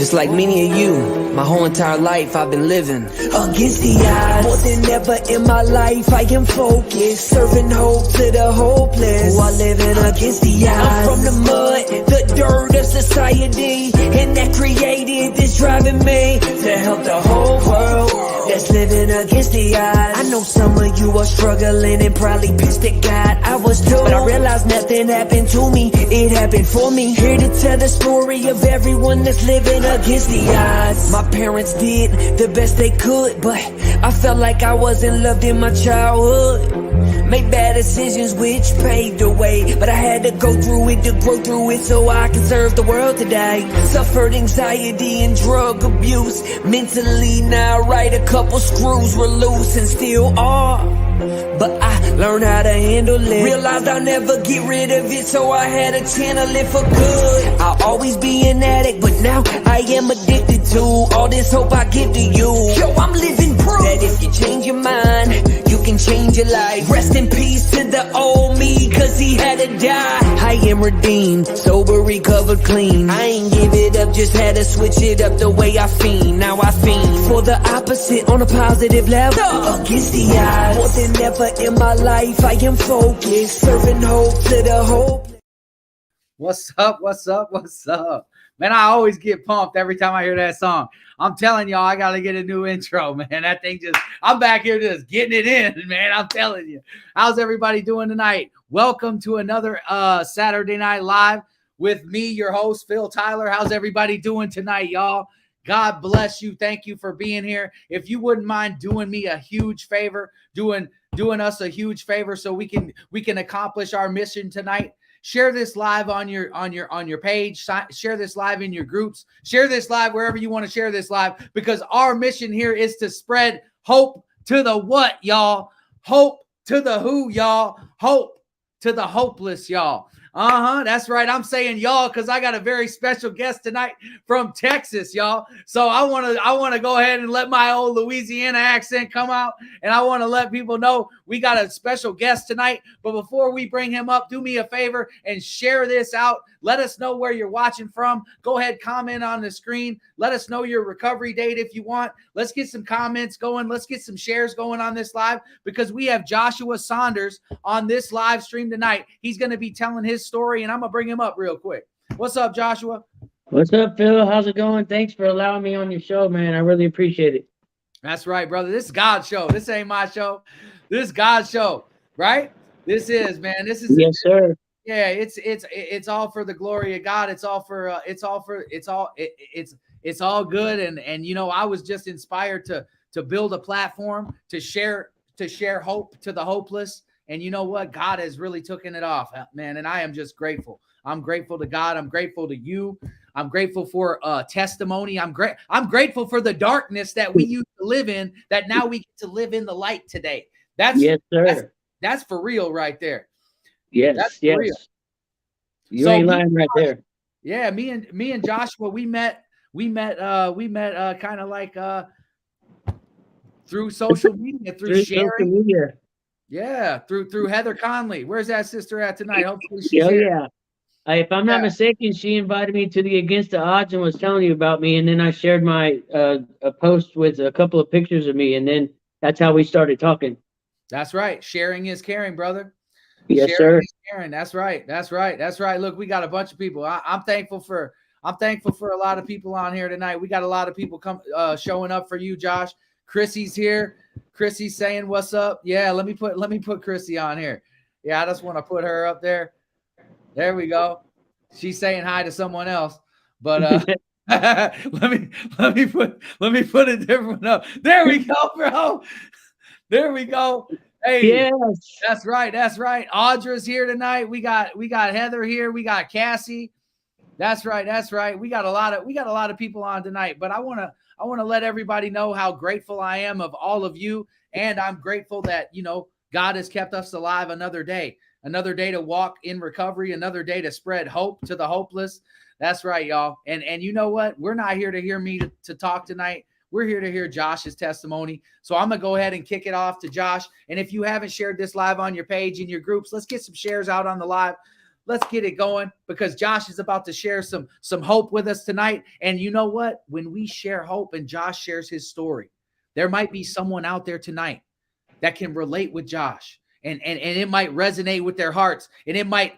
Just like many of you, my whole entire life I've been living against the odds. More than ever in my life I am focused, serving hope to the hopeless, while living against the odds. I'm from the mud, the dirt of society, and that created this driving me to help the whole world that's living against the odds. I know some of you are struggling and probably pissed at God. I was too, but I realized nothing happened to me, it happened for me. Here to tell the story of everyone that's living against the odds. My parents did the best they could, but I felt like I wasn't loved in my childhood. Made bad decisions which paved the way, but I had to go through it to grow through it so I can serve the world today. Suffered anxiety and drug abuse, mentally not right, a couple screws were loose and still are, but I learned how to handle it. Realized I'll never get rid of it, so I had to channel it for good. I'll always be an addict, but now I am addicted to all this hope I give to you. Yo, I'm living proof that if you change your mind, you can change your life. Rest in peace to the old me, cause he had to die. I am redeemed, sober, recovered, clean. I ain't give it up, just had to switch it up the way I fiend. Now I fiend for the opposite on a positive level, against the odds. More than ever in my life I am focused, serving hope to the hope. What's up? What's up? What's up? Man, I always get pumped every time I hear that song. I'm telling y'all, I got to get a new intro, man. That thing just, I'm back here just getting it in, man. I'm telling you. How's everybody doing tonight? Welcome to another Saturday Night Live with me, your host, Phil Tyler. How's everybody doing tonight, y'all? God bless you. Thank you for being here. If you wouldn't mind doing me a huge favor, doing us a huge favor so we can accomplish our mission tonight. Share this live on your page. Share this live in your groups. Share this live wherever you want to share this live, because our mission here is to spread hope to the what, y'all? Hope to the who, y'all? Hope to the hopeless, y'all. That's right. I'm saying y'all because I got a very special guest tonight from Texas, y'all. So I want to go ahead and let my old Louisiana accent come out, and I want to let people know we got a special guest tonight. But before we bring him up, do me a favor and share this out. Let us know where you're watching from. Go ahead, comment on the screen. Let us know your recovery date if you want. Let's get some comments going. Let's get some shares going on this live, because we have Joshua Saunders on this live stream tonight. He's going to be telling his story, and I'm going to bring him up real quick. What's up, Joshua? What's up, Phil? How's it going? Thanks for allowing me on your show, man. I really appreciate it. That's right, brother. This is God's show. This ain't my show. This is God's show, right? This is, man. This is. Yes, sir. Yeah, it's all for the glory of God. It's all good. And you know, I was just inspired to build a platform to share hope to the hopeless. And you know what? God has really taken it off, man. And I am just grateful. I'm grateful to God. I'm grateful to you. I'm grateful for testimony. I'm grateful for the darkness that we used to live in, that now we get to live in the light today. Yes, sir. That's for real right there. Yes, that's yes. Real. You ain't lying right there. Yeah, me and Joshua, we met kind of like through social media, through sharing. Social media. Yeah, through Heather Conley. Where's that sister at tonight? Hopefully she's here. Yeah. If I'm not mistaken, she invited me to the Against the Odds and was telling you about me, and then I shared my a post with a couple of pictures of me, and then that's how we started talking. That's right. Sharing is caring, brother. Yes, sharing sir. Is caring. That's right. That's right. That's right. Look, we got a bunch of people. I'm thankful for a lot of people on here tonight. We got a lot of people showing up for you, Josh. Chrissy's here. Chrissy's saying what's up. Yeah, let me put Chrissy on here. Yeah, I just want to put her up there. There we go. She's saying hi to someone else, but let me put a different one up. There we go, bro. There we go. Hey, yes. That's right. That's right. Audra's here tonight. We got Heather here. We got Cassie. That's right. That's right. We got a lot of people on tonight, but I want to let everybody know how grateful I am of all of you. And I'm grateful that, you know, God has kept us alive another day to walk in recovery, another day to spread hope to the hopeless. That's right, y'all. And you know what? We're not here to hear me to talk tonight. We're here to hear Josh's testimony. So I'm going to go ahead and kick it off to Josh. And if you haven't shared this live on your page, in your groups, let's get some shares out on the live. let's get it going, because Josh is about to share some hope with us tonight. And you know what? When we share hope and Josh shares his story, there might be someone out there tonight that can relate with Josh. And it might resonate with their hearts, and it might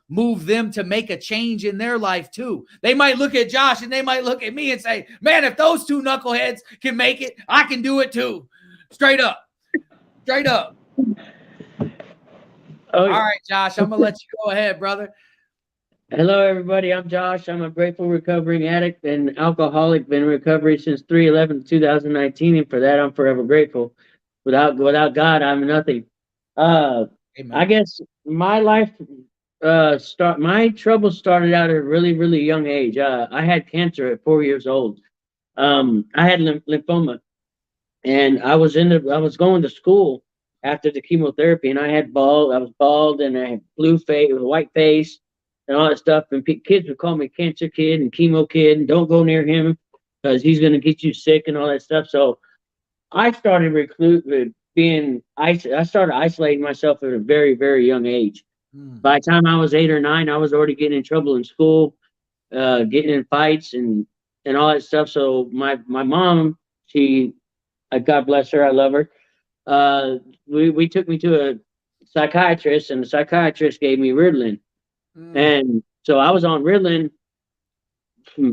move them to make a change in their life too. They might look at Josh and they might look at me and say, man, if those two knuckleheads can make it, I can do it too. Straight up. Oh, all right, Josh, I'm gonna let you go ahead, brother. Hello, everybody. I'm Josh. I'm a grateful recovering addict and alcoholic. Been in recovery since 3/11/2019, and for that, I'm forever grateful. Without God, I'm nothing. I guess my life my trouble started out at a really, really young age. I had cancer at 4 years old. I had lymphoma, and I was going to school after the chemotherapy, and I was bald, and I had blue face, white face, and all that stuff. And kids would call me cancer kid and chemo kid, and don't go near him because he's going to get you sick and all that stuff. So I started I started isolating myself at a very, very young age. By the time I was 8 or 9, I was already getting in trouble in school, getting in fights and all that stuff. So my mom, God bless her, I love her. We took me to a psychiatrist, and the psychiatrist gave me Ritalin. And so I was on Ritalin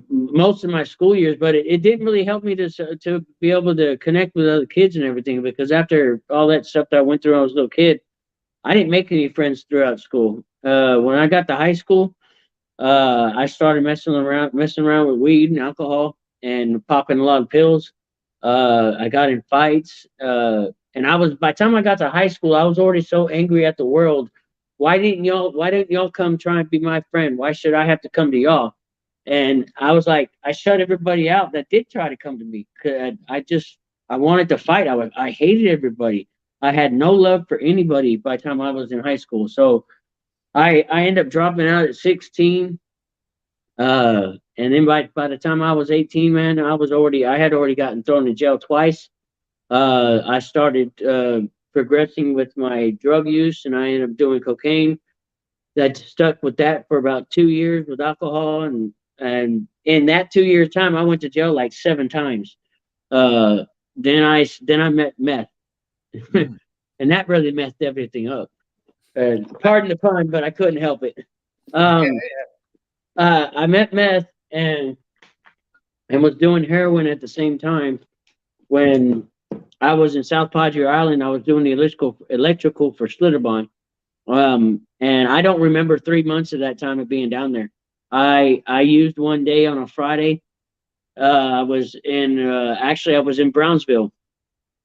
most of my school years, but it didn't really help me to be able to connect with other kids and everything, because after all that stuff that I went through when I was a little kid, I didn't make any friends throughout school. When I got to high school, I started messing around with weed and alcohol and popping a lot of pills. I got in fights, and by the time I got to high school, I was already so angry at the world. Why didn't y'all come try and be my friend? Why should I have to come to y'all? And I was like, I shut everybody out that did try to come to me. I wanted to fight. I hated everybody. I had no love for anybody by the time I was in high school. So I ended up dropping out at 16. And then by the time I was 18, man, I had already gotten thrown in jail twice. I started progressing with my drug use, and I ended up doing cocaine. That stuck with that for about 2 years with alcohol, and in that 2 years time, I went to jail like 7 times. Then I met Meth, and that really messed everything up. Pardon the pun, but I couldn't help it. I met Meth and was doing heroin at the same time. When I was in South Padre Island, I was doing the electrical for Slitterbond. And I don't remember 3 months of that time of being down there. I used one day on a Friday. I was in Brownsville,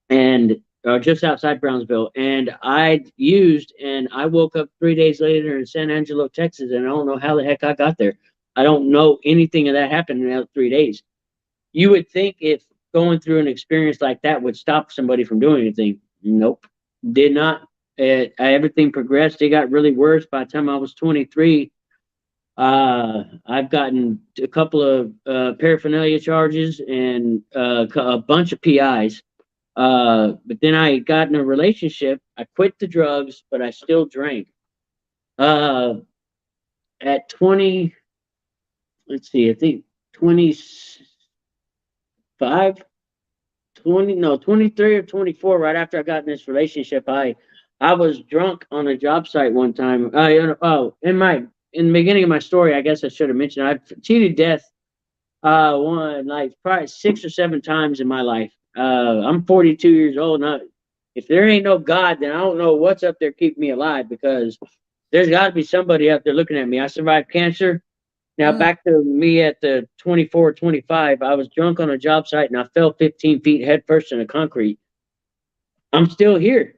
and just outside Brownsville, and I used, and I woke up 3 days later in San Angelo, Texas, and I don't know how the heck I got there. I don't know anything of that happened in those 3 days. You would think if going through an experience like that would stop somebody from doing anything. Nope, did not. Everything progressed. It got really worse. By the time I was 23, I've gotten a couple of paraphernalia charges and a bunch of PIs. But then I got in a relationship. I quit the drugs, but I still drank. At 20, let's see, I think 23 or 24, right after I got in this relationship, I was drunk on a job site one time. In the beginning of my story, I guess I should have mentioned I've cheated death probably 6 or 7 times in my life. I'm 42 years old now. If there ain't no God, then I don't know what's up there keeping me alive, because there's got to be somebody out there looking at me. I survived cancer. Now back to me at the 24, 25, I was drunk on a job site and I fell 15 feet head first in the concrete. I'm still here.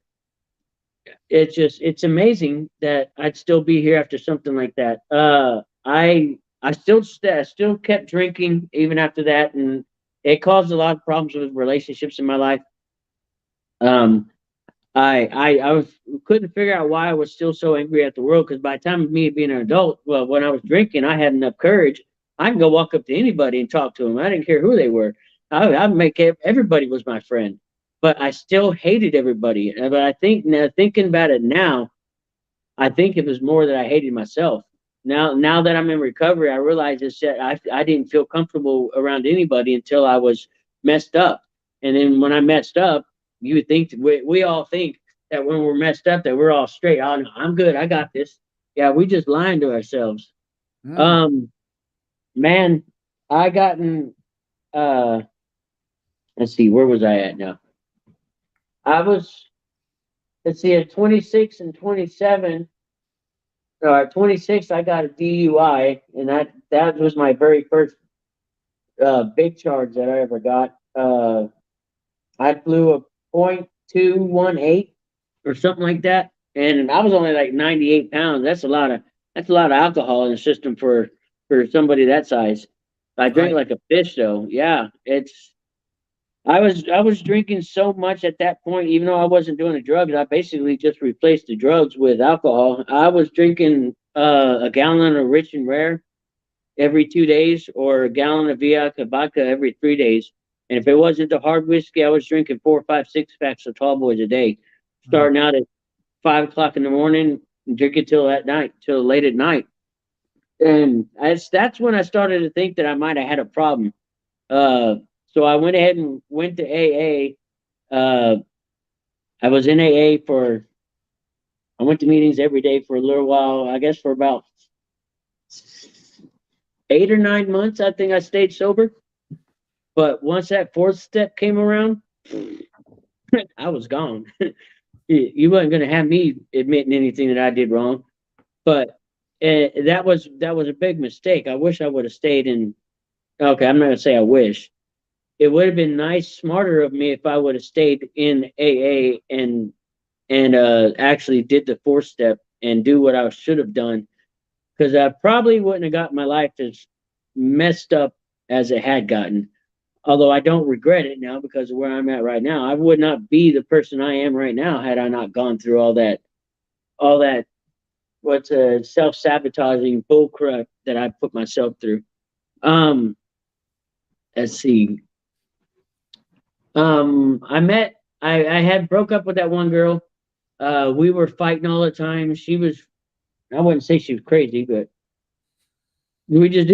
It's amazing that I'd still be here after something like that. I still kept drinking even after that, and it caused a lot of problems with relationships in my life. I couldn't figure out why I was still so angry at the world, because by the time of me being an adult, well, when I was drinking, I had enough courage. I can go walk up to anybody and talk to them. I didn't care who they were. I'd make everybody was my friend, but I still hated everybody. But I think now, thinking about it now, I think it was more that I hated myself. Now that I'm in recovery, I realize it's that I didn't feel comfortable around anybody until I was messed up. And then when I messed up, you would think we all think that when we're messed up that we're all straight. Oh no, I'm good. I got this. Yeah, we just lying to ourselves. Mm. Um, man, I gotten let's see, where was I at now? I was let's see, at 26 and 27. 26, I got a DUI, and that was my very first big charge that I ever got. I flew a .218 or something like that, and I was only like 98 pounds. That's a lot of alcohol in the system for somebody that size. I drank Right. like a fish, though. Yeah, I was drinking so much at that point, even though I wasn't doing the drugs. I basically just replaced the drugs with alcohol. I was drinking a gallon of Rich and Rare every 2 days, or a gallon of vodka every 3 days. And if it wasn't the hard whiskey, I was drinking 4, 5, 6 packs of Tall Boys a day, Mm. starting out at 5 o'clock in the morning and drinking till at night, till late at night. And that's when I started to think that I might have had a problem. Uh, so I went ahead and went to AA. I was in AA I went to meetings every day for a little while, I guess for about 8 or 9 months. I think I stayed sober. But once that fourth step came around, I was gone. You wasn't going to have me admitting anything that I did wrong. But that was a big mistake. I wish I would have stayed in. Okay, I'm not going to say I wish. It would have been nice, smarter of me if I would have stayed in AA and actually did the fourth step and do what I should have done, because I probably wouldn't have got my life as messed up as it had gotten. Although I don't regret it now because of where I'm at right now. I would not be the person I am right now had I not gone through all that what's self-sabotaging bull crap that I put myself through. Um, let's see. I had broke up with that one girl. We were fighting all the time. I wouldn't say she was crazy, but we just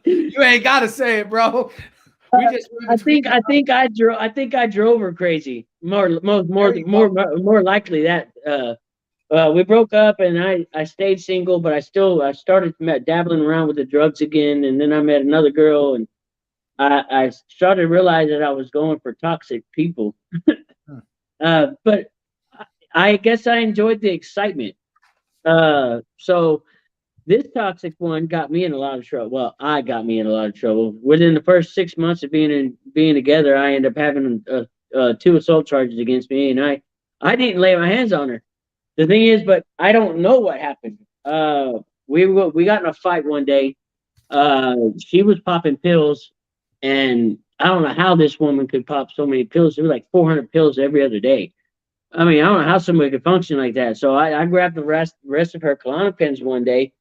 You ain't got to say it, bro. We just went between I think I drove her crazy. There you go. More likely that we broke up, and I stayed single, but I started dabbling around with the drugs again, and then I met another girl, and I started realizing that I was going for toxic people. Hmm. But I guess I enjoyed the excitement. So this toxic one got me in a lot of trouble. Well, I got me in a lot of trouble. Within the first 6 months of being together, I ended up having 2 assault charges against me, and I didn't lay my hands on her. The thing is, but I don't know what happened. We got in a fight one day. She was popping pills, and I don't know how this woman could pop so many pills. It was like 400 pills every other day. I mean, I don't know how somebody could function like that. So I grabbed the rest of her Klonopins one day,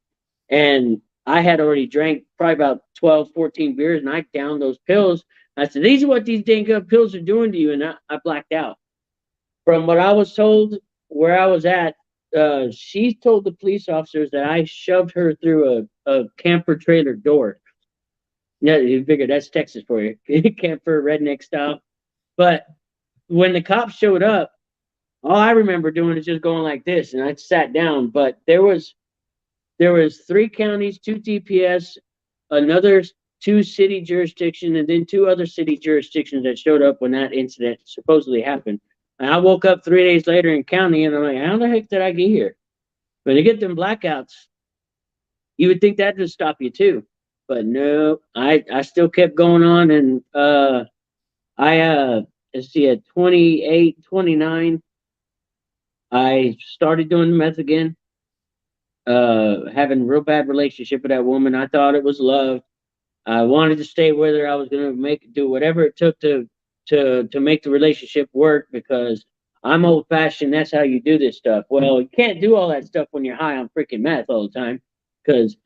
and I had already drank probably about 12, 14 beers, and I downed those pills. I said, "These are what these dang good pills are doing to you," and I blacked out. From what I was told, where I was at, she told the police officers that I shoved her through a camper trailer door. Yeah, you figure that's Texas for you, camper redneck style. But when the cops showed up, all I remember doing is just going like this, and I sat down. But there was 3 counties, 2 TPS, another 2 city jurisdiction, and then 2 other city jurisdictions that showed up when that incident supposedly happened. And I woke up 3 days later in county, and I'm like, how the heck did I get here? When you get them blackouts, you would think that would stop you too. But no, I still kept going on, and I let's see, at 28, 29, I started doing meth again. Having a real bad relationship with that woman. I thought it was love. I wanted to stay with her. I was gonna do whatever it took to make the relationship work, because I'm old fashioned. That's how you do this stuff. Well, you can't do all that stuff when you're high on freaking meth all the time, because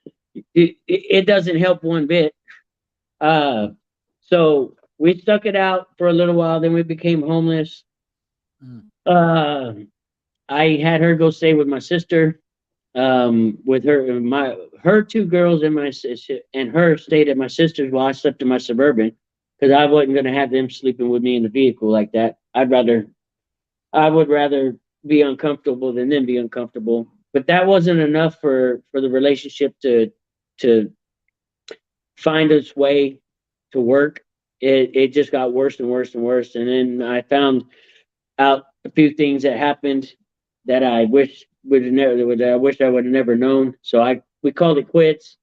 it doesn't help one bit. Uh, so we stuck it out for a little while. Then we became homeless. Mm. Uh, I had her go stay with my sister. With her two girls and my sister and her stayed at my sister's while I slept in my Suburban because I wasn't gonna have them sleeping with me in the vehicle like that. I would rather be uncomfortable than them be uncomfortable. But that wasn't enough for the relationship to find its way to work. It just got worse and worse and worse. And then I found out a few things that happened that I wish would have never that I wish I would have never known. So I we called it quits.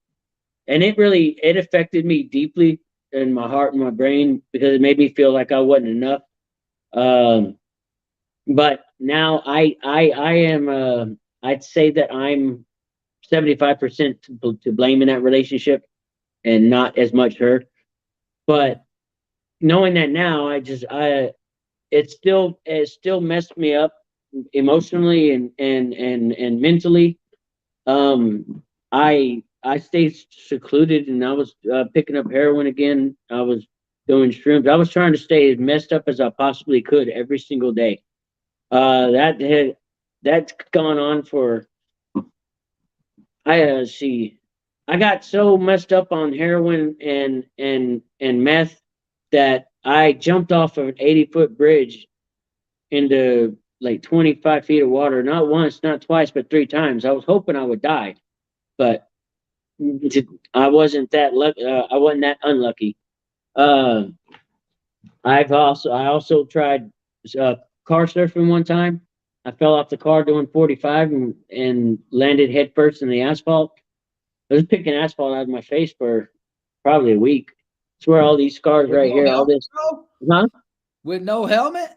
And it affected me deeply in my heart and my brain because it made me feel like I wasn't enough. Um, but now I am I'd say that I'm 75% to blame in that relationship and not as much her. But knowing that now, I it still messed me up emotionally and mentally. I stayed secluded and I was picking up heroin again. I was doing shrooms. I was trying to stay as messed up as I possibly could every single day. That had that's gone on for I see. I got so messed up on heroin and meth that I jumped off of an 80-foot bridge into like 25 feet of water. Not once, not twice, but three times. I was hoping I would die, but I wasn't that unlucky. Uh, I also tried uh, car surfing one time. I fell off the car doing 45 and landed head first in the asphalt. I was picking asphalt out of my face for probably a week. It's where all these scars With right no here, all helmet, this, bro? huh? With no helmet?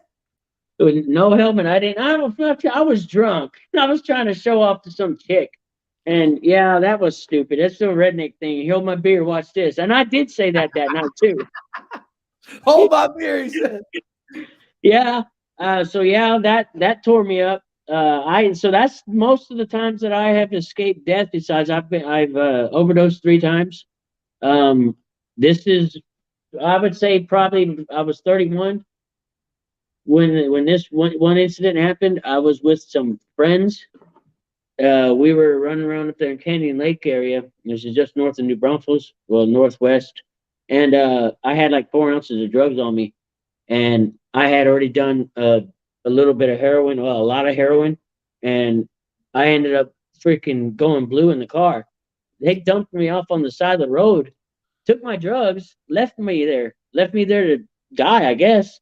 With no helmet. I was drunk. I was trying to show off to some chick. And yeah, that was stupid. That's the redneck thing. Hold my beer, watch this. And I did say that night too. Hold my beer, he said. Yeah. So yeah, that tore me up. I so that's most of the times that I have escaped death. Besides, I've overdosed three times. Um, this is I would say probably I was 31 when this one incident happened. I was with some friends. We were running around up there in Canyon Lake area. This is just north of New Braunfels, well northwest. And I had like 4 ounces of drugs on me, and I had already done a little bit of heroin, well, a lot of heroin, and I ended up freaking going blue in the car. They dumped me off on the side of the road, took my drugs, left me there to die, I guess.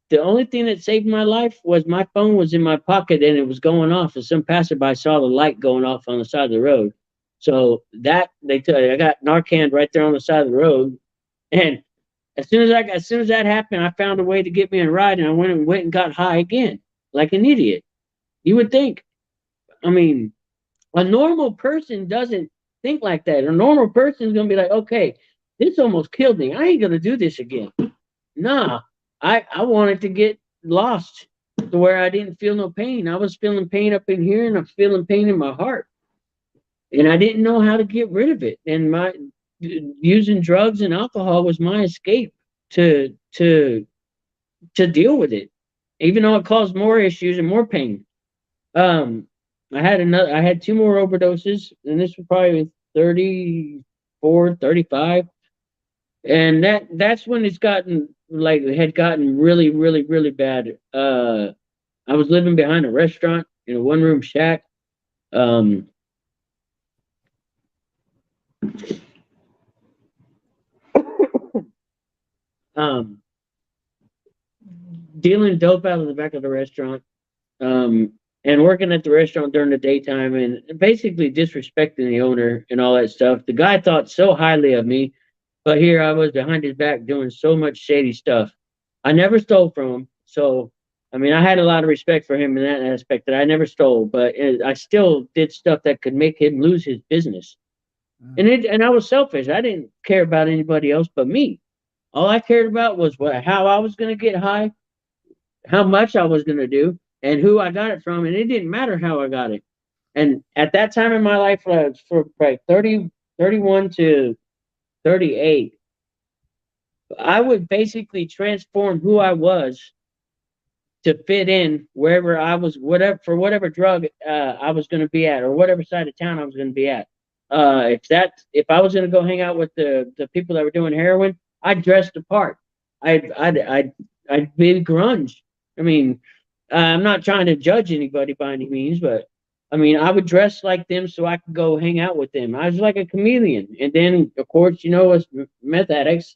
The only thing that saved my life was my phone was in my pocket and it was going off, and some passerby saw the light going off on the side of the road. So that they tell you, I got Narcan right there on the side of the road, and as soon as that happened, I found a way to get me a ride, and I went and got high again, like an idiot. You would think. I mean, a normal person doesn't think like that. A normal person is gonna be like, okay, this almost killed me. I ain't gonna do this again. Nah, I wanted to get lost to where I didn't feel no pain. I was feeling pain up in here, and I'm feeling pain in my heart, and I didn't know how to get rid of it. And my using drugs and alcohol was my escape to to to deal with it, even though it caused more issues and more pain. Um, I had two more overdoses, and this was probably 34, 35. And that's when it's gotten like it had gotten really, really, really bad. I was living behind a restaurant in a one-room shack. Um, um, Dealing dope out of the back of the restaurant. And working at the restaurant during the daytime and basically disrespecting the owner and all that stuff. The guy thought so highly of me, but here I was behind his back doing so much shady stuff. I never stole from him, so I mean I had a lot of respect for him in that aspect that I never stole, but I still did stuff that could make him lose his business. And I was selfish. I didn't care about anybody else but me. All I cared about was how I was going to get high, how much I was going to do, and who I got it from. And it didn't matter how I got it. And at that time in my life, for like 31 to 38, I would basically transform who I was to fit in wherever I was, whatever drug I was going to be at, or whatever side of town I was going to be at. If I was going to go hang out with the people that were doing heroin, I dressed the part. I'd be grunge. I mean, I'm not trying to judge anybody by any means, but I mean, I would dress like them so I could go hang out with them. I was like a chameleon. And then, of course, as meth addicts,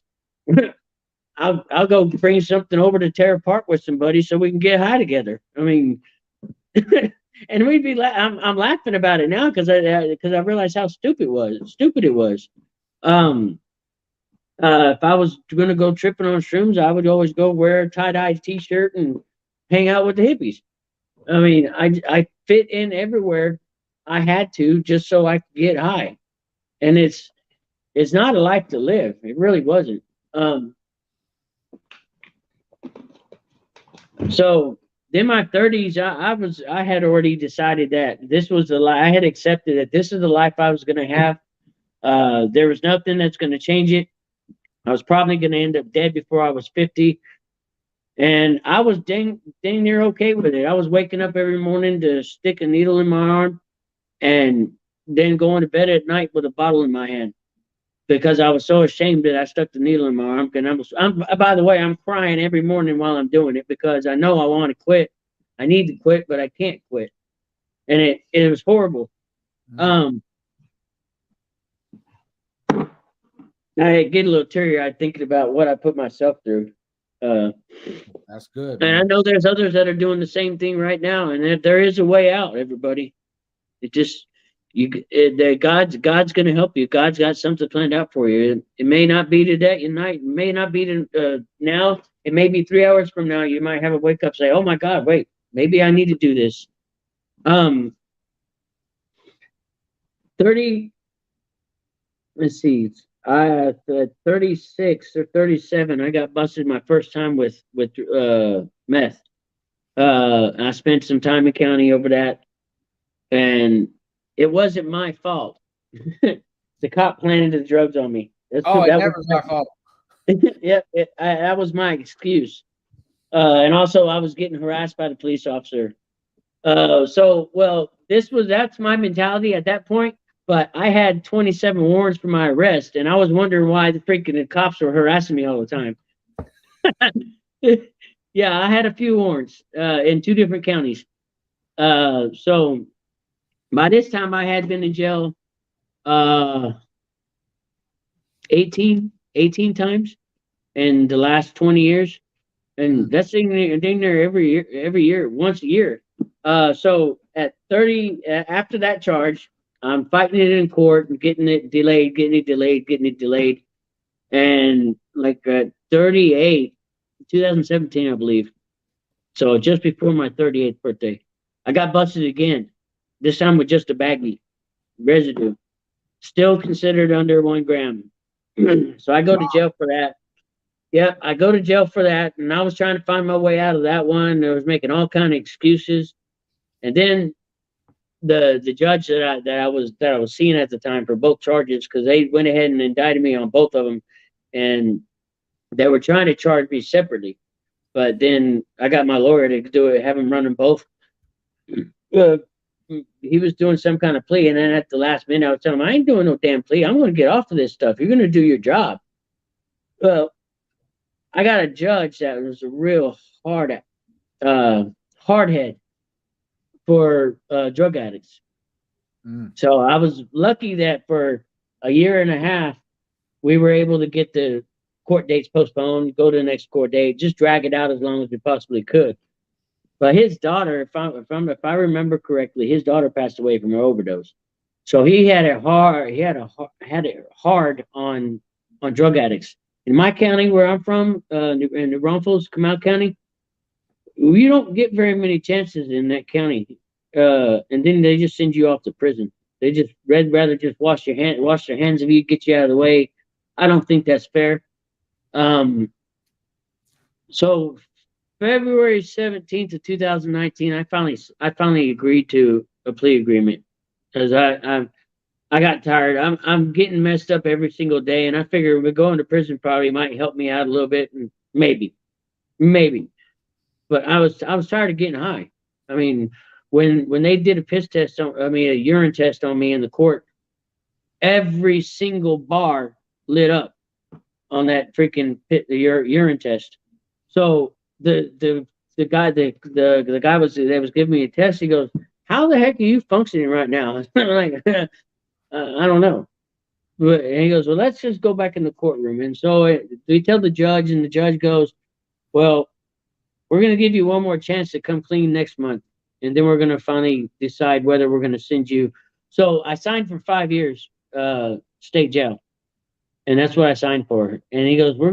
I'll go bring something over to tear apart with somebody so we can get high together. I mean, and we'd be I'm laughing about it now because I realized how stupid it was. Um, if I was going to go tripping on shrooms, I would always go wear a tie-dye t-shirt and hang out with the hippies. I mean, I fit in everywhere I had to just so I could get high. And it's not a life to live. It really wasn't. So in my 30s, I had already decided that this was the life. I had accepted that this is the life I was going to have. There was nothing that's going to change it. I was probably going to end up dead before I was 50. And I was dang near okay with it. I was waking up every morning to stick a needle in my arm and then going to bed at night with a bottle in my hand because I was so ashamed that I stuck the needle in my arm. And by the way, I'm crying every morning while I'm doing it because I know I want to quit. I need to quit, but I can't quit. And it was horrible. I get a little teary-eyed thinking about what I put myself through. That's good. And I know there's others that are doing the same thing right now, and there is a way out. Everybody, God's going to help you. God's got something planned out for you. It may not be today, it may not be now. It may be 3 hours from now. You might have a wake up, say, "Oh my God, wait, maybe I need to do this." 30. Let's see. At 36 or 37, I got busted my first time with meth. I spent some time in county over that, and it wasn't my fault. The cop planted the drugs on me. It never was my fault. Yeah, that was my excuse. And also, I was getting harassed by the police officer. That's my mentality at that point. But I had 27 warrants for my arrest, and I was wondering why the cops were harassing me all the time. Yeah, I had a few warrants in 2 different counties. So by this time, I had been in jail 18 times in the last 20 years, and that's dang near every year, once a year. So at 30, after that charge, I'm fighting it in court and getting it delayed. And like at 38, 2017, I believe. So just before my 38th birthday, I got busted again. This time with just a baggie residue. Still considered under 1 gram. So I go to jail for that. Yeah, I go to jail for that. And I was trying to find my way out of that one. I was making all kind of excuses. And then the judge that I was seeing at the time for both charges, because they went ahead and indicted me on both of them, and they were trying to charge me separately, but then I got my lawyer to do it, have him run them both. He was doing some kind of plea, and then at the last minute I was telling him, I ain't doing no damn plea. I'm going to get off of this stuff. You're going to do your job. Well, I got a judge that was a real hard head for drug addicts. So I was lucky that for a year and a half, we were able to get the court dates postponed, go to the next court date, just drag it out as long as we possibly could. But his daughter, if I remember correctly, his daughter passed away from an overdose. So he had it hard. He had it hard on drug addicts. In my county, where I'm from, in New Braunfels, Comal County, you don't get very many chances in that county, and then they just send you off to prison. They just rather just wash their hands of you, get you out of the way. I don't think that's fair. So February 17th of 2019, I finally agreed to a plea agreement because I got tired. I'm getting messed up every single day, and I figure going to prison probably might help me out a little bit, and maybe. but I was tired of getting high. I mean, when they did a piss test on, I mean, a urine test on me in the court, every single bar lit up on that freaking urine test. So the guy the guy that was giving me a test, he goes, "How the heck are you functioning right now?" I'm like, I don't know. And he goes, "Well, let's just go back in the courtroom." And so we tell the judge, and the judge goes, "Well, we're going to give you one more chance to come clean next month, and then we're going to finally decide whether we're going to send you." So I signed for 5 years, state jail, and that's what I signed for. And he goes, "We're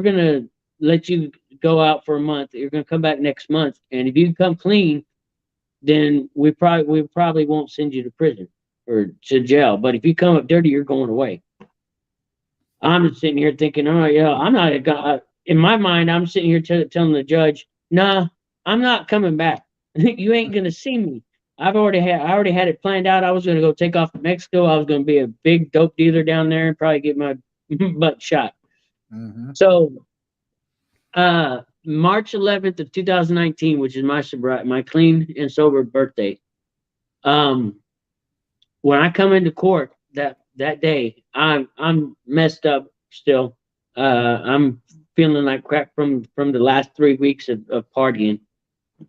gonna let you go out for a month. You're gonna come back next month, and if you come clean, then we probably won't send you to prison or to jail. But if you come up dirty, you're going away." I'm just sitting here thinking, "Oh yeah, I'm not a guy." In my mind, I'm sitting here telling the judge, "Nah, I'm not coming back. You ain't gonna see me. I already had it planned out. I was gonna go take off to Mexico. I was gonna be a big dope dealer down there and probably get my butt shot." Mm-hmm. So, March 11th of 2019, which is my clean and sober birthday. When I come into court that day, I'm messed up still. I'm feeling like crap from the last 3 weeks of partying.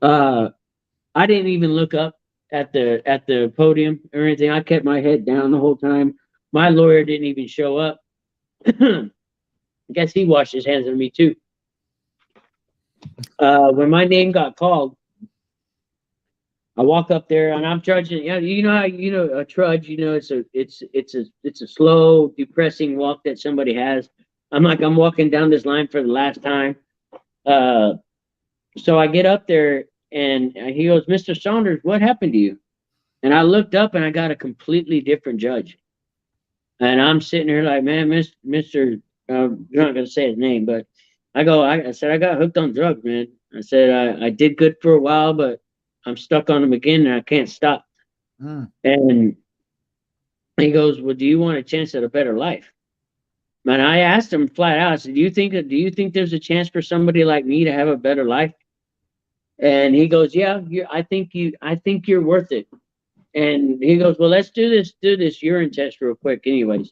I didn't even look up at the podium or anything. I kept my head down the whole time. My lawyer didn't even show up. I guess he washed his hands of me too. When my name got called, I walk up there and I'm trudging. Yeah, you know how a trudge. It's a slow, depressing walk that somebody has. I'm walking down this line for the last time. So I get up there and he goes, "Mr. Saunders, what happened to you?" And I looked up and I got a completely different judge. And I'm sitting here like, "Man, Mr. You're not gonna say his name, but I said, I got hooked on drugs, man. I said, I did good for a while, but I'm stuck on them again and I can't stop." And he goes, "Well, do you want a chance at a better life?" Man, I asked him flat out, I said, do you think there's a chance for somebody like me to have a better life?" And he goes, "Yeah, I think you're worth it." And he goes, "Well, let's do this urine test real quick anyways."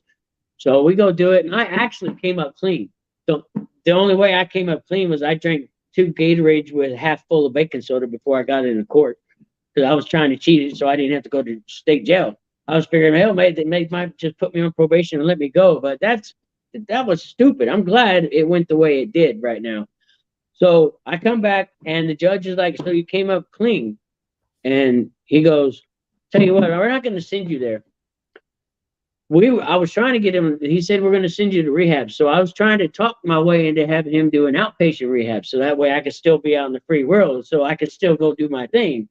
So we go do it, and I actually came up clean. The only way I came up clean was I drank 2 Gatorades with half full of baking soda before I got into court, because I was trying to cheat it so I didn't have to go to state jail. I was figuring, hell, they might just put me on probation and let me go, but that was stupid. I'm glad it went the way it did right now. So I come back, and the judge is like, "So you came up clean?" And he goes, "Tell you what, we're not going to send you there. I was trying to get him. He said we're going to send you to rehab. So I was trying to talk my way into having him do an outpatient rehab, so that way I could still be out in the free world, so I could still go do my thing."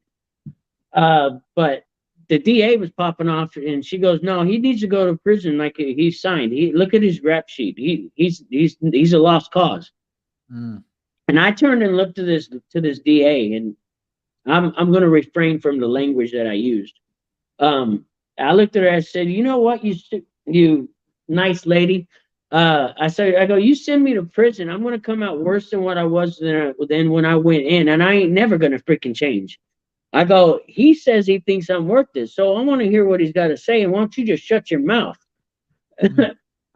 But the DA was popping off, and she goes, "No, he needs to go to prison like he signed. Look at his rap sheet. He's a lost cause." And I turned and looked to this DA, and I'm going to refrain from the language that I used. I looked at her. I said, "You know what, you nice lady." I go, "You send me to prison, I'm going to come out worse than what I was than when I went in, and I ain't never going to freaking change." I go, "He says he thinks I'm worth this, so I want to hear what he's got to say, and why don't you just shut your mouth?"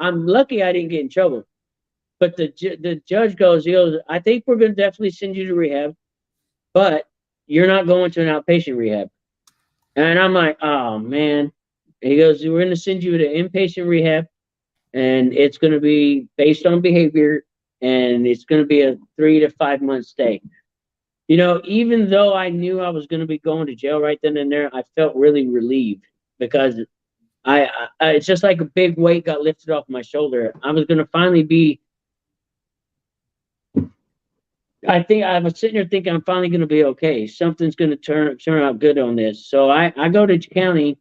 I'm lucky I didn't get in trouble. But the judge goes, "I think we're going to definitely send you to rehab, but you're not going to an outpatient rehab." And I'm like, "Oh, man." He goes, "We're going to send you to inpatient rehab, and it's going to be based on behavior, and it's going to be a 3 to 5 month stay." Even though I knew I was going to be going to jail right then and there, I felt really relieved, because it's just like a big weight got lifted off my shoulder. I was going to finally be. I think I was sitting here thinking I'm finally going to be okay. Something's going to turn out good on this. So I go to county.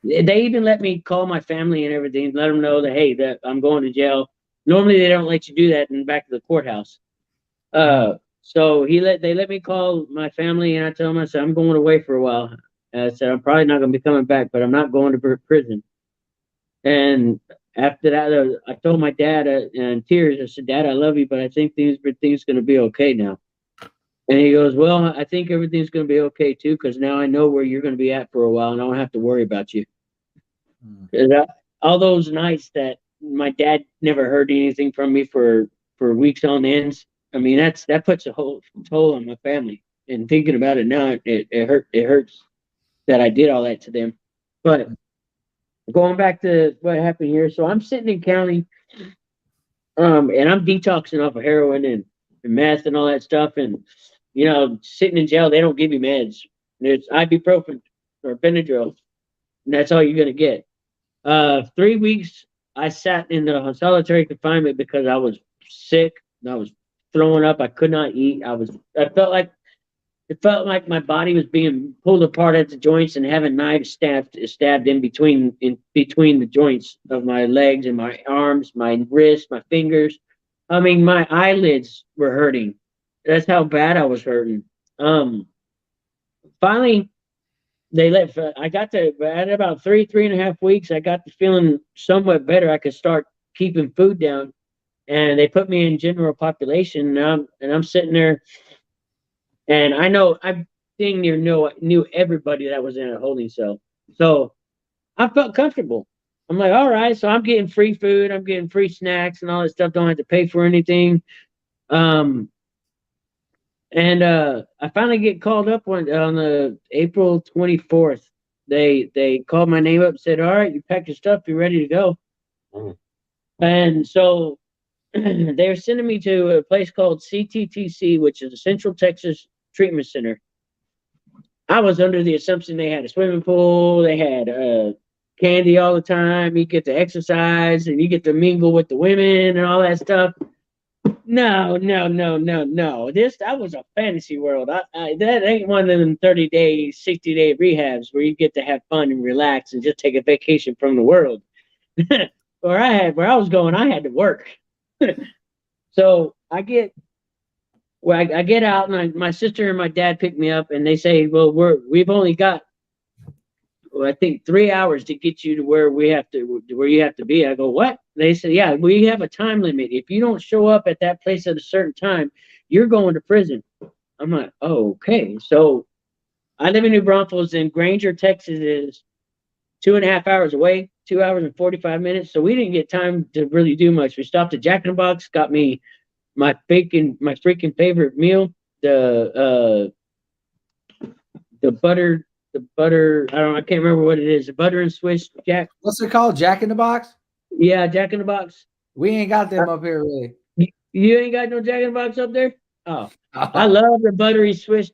They even let me call my family and everything, let them know that, hey, that I'm going to jail. Normally they don't let you do that in the back of the courthouse. So they let me call my family, and I tell them, I said, "I'm going away for a while." And I said, "I'm probably not going to be coming back, but I'm not going to prison." And after that, I told my dad in tears, I said, "Dad, I love you, but I think things going to be okay now." And he goes, well, I think everything's going to be okay too, because now I know where you're going to be at for a while, and I don't have to worry about you. Mm. 'Cause all those nights that my dad never heard anything from me for weeks on ends. I mean, that puts a whole toll on my family. And thinking about it now, it hurts that I did all that to them. But going back to what happened here, so I'm sitting in county, and I'm detoxing off of heroin and meth and all that stuff, and sitting in jail, they don't give you meds. It's ibuprofen or Benadryl, and that's all you're gonna get. 3 weeks I sat in the solitary confinement because I was sick. I was throwing up. I could not eat. I felt like it felt like my body was being pulled apart at the joints and having knives stabbed in between the joints of my legs and my arms, my wrists, my fingers. I mean, my eyelids were hurting. That's how bad I was hurting. Finally, they let. I got to at about 3.5 weeks. I got to feeling somewhat better. I could start keeping food down, and they put me in general population. And I'm sitting there, and I dang near knew everybody that was in a holding cell. So I felt comfortable. I'm like, all right, so I'm getting free food, I'm getting free snacks and all that stuff. Don't have to pay for anything. Um, and I finally get called up on the April 24th. They called my name up and said, all right, you packed your stuff, you're ready to go. Mm. And so they were sending me to a place called CTTC, which is the Central Texas Treatment Center. I was under the assumption they had a swimming pool, they had candy all the time, you get to exercise and you get to mingle with the women and all that stuff. No, no, no, no, no. That was a fantasy world. That ain't one of them 30-day, 60-day rehabs where you get to have fun and relax and just take a vacation from the world. Where I was going, I had to work. So I get out, and my sister and my dad pick me up, and they say, "Well, we've only got, I think, 3 hours to get you to where you have to be." I go, "What?" They said, "Yeah, we have a time limit. If you don't show up at that place at a certain time, you're going to prison." I'm like, "Oh, okay." So I live in New Braunfels, and Granger, Texas is 2.5 hours away, 2 hours and 45 minutes. So we didn't get time to really do much. We stopped at Jack in the Box, got me my freaking favorite meal, the butter, I can't remember what it is, the butter and Swiss Jack. What's it called? Jack in the Box? Yeah, Jack in the Box. We ain't got them up here really. You ain't got no Jack in the Box up there? Oh. I love the buttery Swiss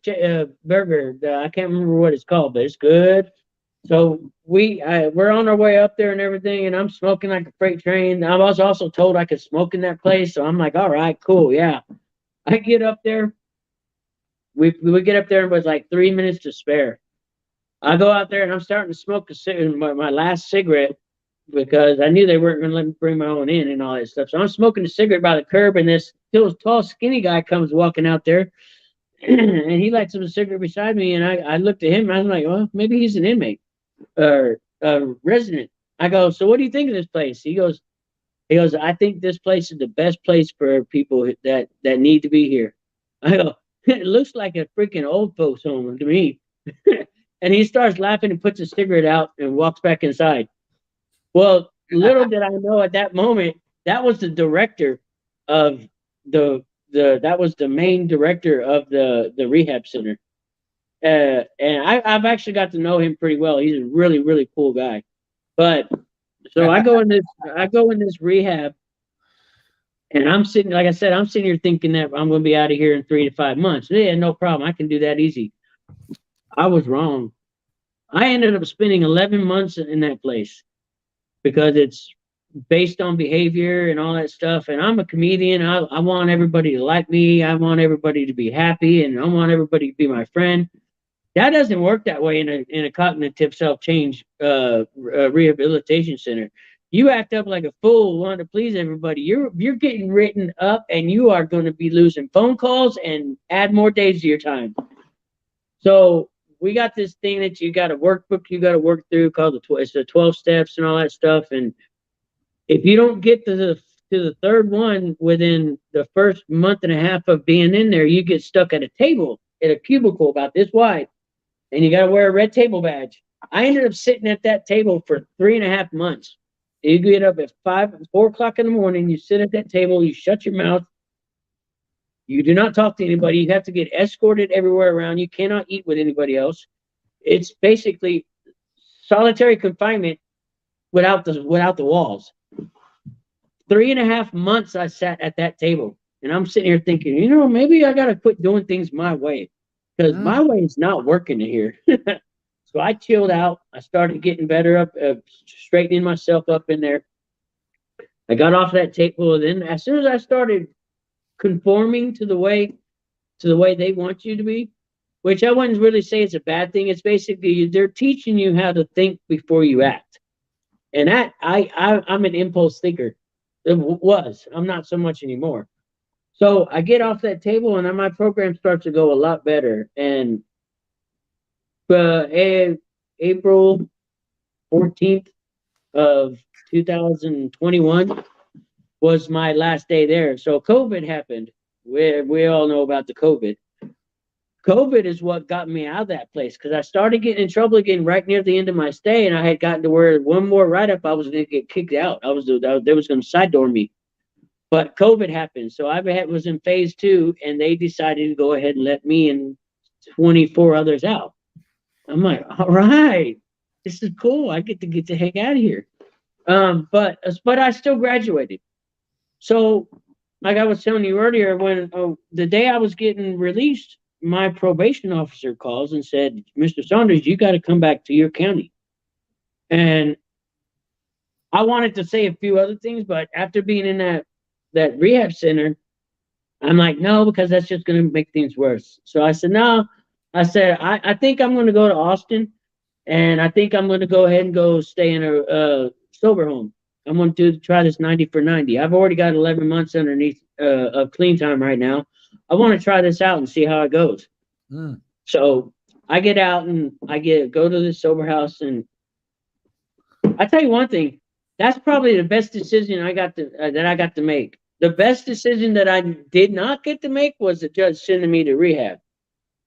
burger. I can't remember what it's called, but it's good. So we're on our way up there and everything, and I'm smoking like a freight train. I was also told I could smoke in that place, so I'm like, all right, cool, yeah. I get up there. We get up there and it was like 3 minutes to spare. I go out there and I'm starting to smoke my last cigarette because I knew they weren't going to let me bring my own in and all that stuff. So I'm smoking a cigarette by the curb, and this still tall, skinny guy comes walking out there, and he lights up a cigarette beside me, and I looked at him and I was like, well, maybe he's an inmate or a resident. I go, so what do you think of this place? He goes, I think this place is the best place for people that need to be here. I go, it looks like a freaking old folks home to me. And he starts laughing and puts a cigarette out and walks back inside. Well, little did I know at that moment, that was the director of that was the main director of the rehab center. And I've actually got to know him pretty well. He's a really, really cool guy. But so I go in this rehab, and I'm sitting, like I said, I'm sitting here thinking that I'm going to be out of here in 3 to 5 months. Yeah, no problem. I can do that easy. I was wrong. I ended up spending 11 months in that place because it's based on behavior and all that stuff. And I'm a comedian. I want everybody to like me. I want everybody to be happy, and I want everybody to be my friend. That doesn't work that way in a cognitive self-change rehabilitation center. You act up like a fool, wanting to please everybody. You're getting written up, and you are going to be losing phone calls and add more days to your time. So we got this thing that you got a workbook you got to work through called it's the 12 steps and all that stuff. And if you don't get to to the third one, within the first month and a half of being in there, you get stuck at a table at a cubicle about this wide, and you got to wear a red table badge. I ended up sitting at that table for 3.5 months. You get up at 4 o'clock in the morning, you sit at that table, you shut your mouth, you do not talk to anybody, you have to get escorted everywhere around, you cannot eat with anybody else. It's basically solitary confinement without the walls. 3.5 months I sat at that table, and I'm sitting here thinking, maybe I gotta quit doing things my way, because my way is not working here. So I chilled out. I started getting better up, straightening myself up in there. I got off that table, and then as soon as I started conforming to the way they want you to be, which I wouldn't really say it's a bad thing. It's basically they're teaching you how to think before you act, and that I'm an impulse thinker. It was. I'm not so much anymore. So I get off that table, and then my program starts to go a lot better. And April 14th of 2021 was my last day there. So COVID happened. We all know about the COVID. COVID is what got me out of that place, because I started getting in trouble again right near the end of my stay, and I had gotten to where one more write-up I was going to get kicked out. They was going to side door me. But COVID happened, so I was in phase 2, and they decided to go ahead and let me and 24 others out. I'm like, all right, this is cool. I get to hang out of here. But I still graduated. So, like I was telling you earlier, when the day I was getting released, my probation officer calls and said, Mr. Saunders, you got to come back to your county. And I wanted to say a few other things, but after being in that rehab center, I'm like, no, because that's just going to make things worse. So I said, no. I said, I think I'm going to go to Austin, and I think I'm going to go ahead and go stay in a sober home. I'm going to try this 90 for 90. I've already got 11 months underneath of clean time right now. I want to try this out and see how it goes. So I get out and go to the sober house, and I tell you one thing, that's probably the best decision I got to make. The best decision that I did not get to make was the judge sending me to rehab.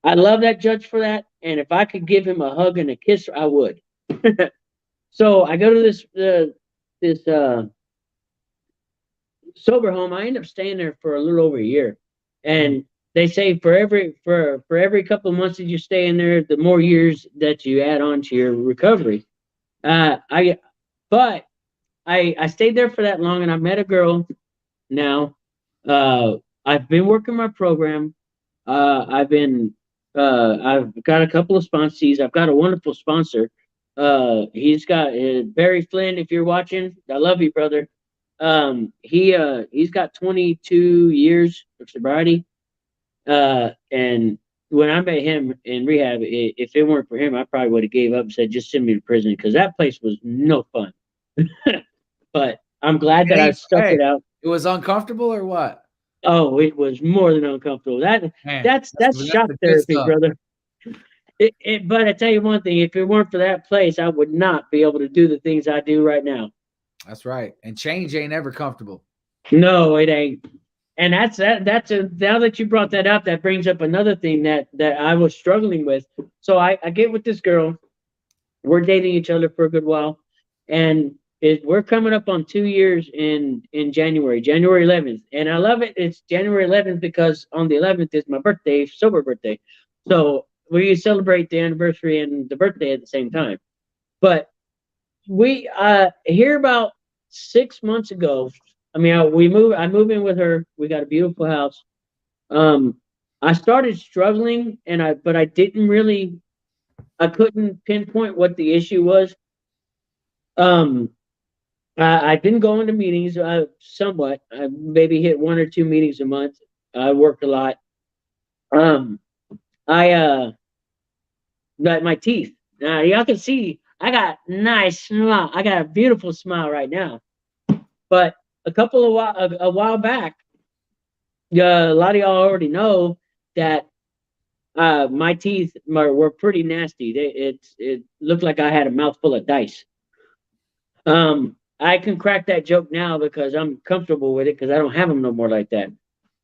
I love that judge for that, and if I could give him a hug and a kiss, I would. So I go to this sober home. I end up staying there for a little over a year, and they say for every couple of months that you stay in there, the more years that you add on to your recovery. I stayed there for that long, and I met a girl. Now, I've been working my program. I've got a couple of sponsees. I've got a wonderful sponsor. He's got Barry Flynn. If you're watching, I love you, brother. He's got 22 years of sobriety. And when I met him in rehab, if it weren't for him, I probably would have gave up and said, just send me to prison, because that place was no fun. But I'm glad that I stuck it out. It was uncomfortable or what? Oh, it was more than uncomfortable. That's shock therapy, brother. But I tell you one thing, if it weren't for that place, I would not be able to do the things I do right now. That's right. And change ain't ever comfortable. No, it ain't. And now that you brought that up, that brings up another thing that I was struggling with. So I get with this girl. We're dating each other for a good while, and we're coming up on 2 years in January 11th. And I love it. It's January 11th because on the 11th is my birthday, sober birthday. So we celebrate the anniversary and the birthday at the same time. But we here about 6 months ago, I move in with her. We got a beautiful house. I started struggling, but I couldn't pinpoint what the issue was. I didn't go into meetings somewhat. I maybe hit 1 or 2 meetings a month. I worked a lot. Like my teeth. Now y'all can see I got nice smile. I got a beautiful smile right now. But a while back, a lot of y'all already know that my teeth were pretty nasty. It looked like I had a mouthful of dice. I can crack that joke now because I'm comfortable with it because I don't have them no more like that.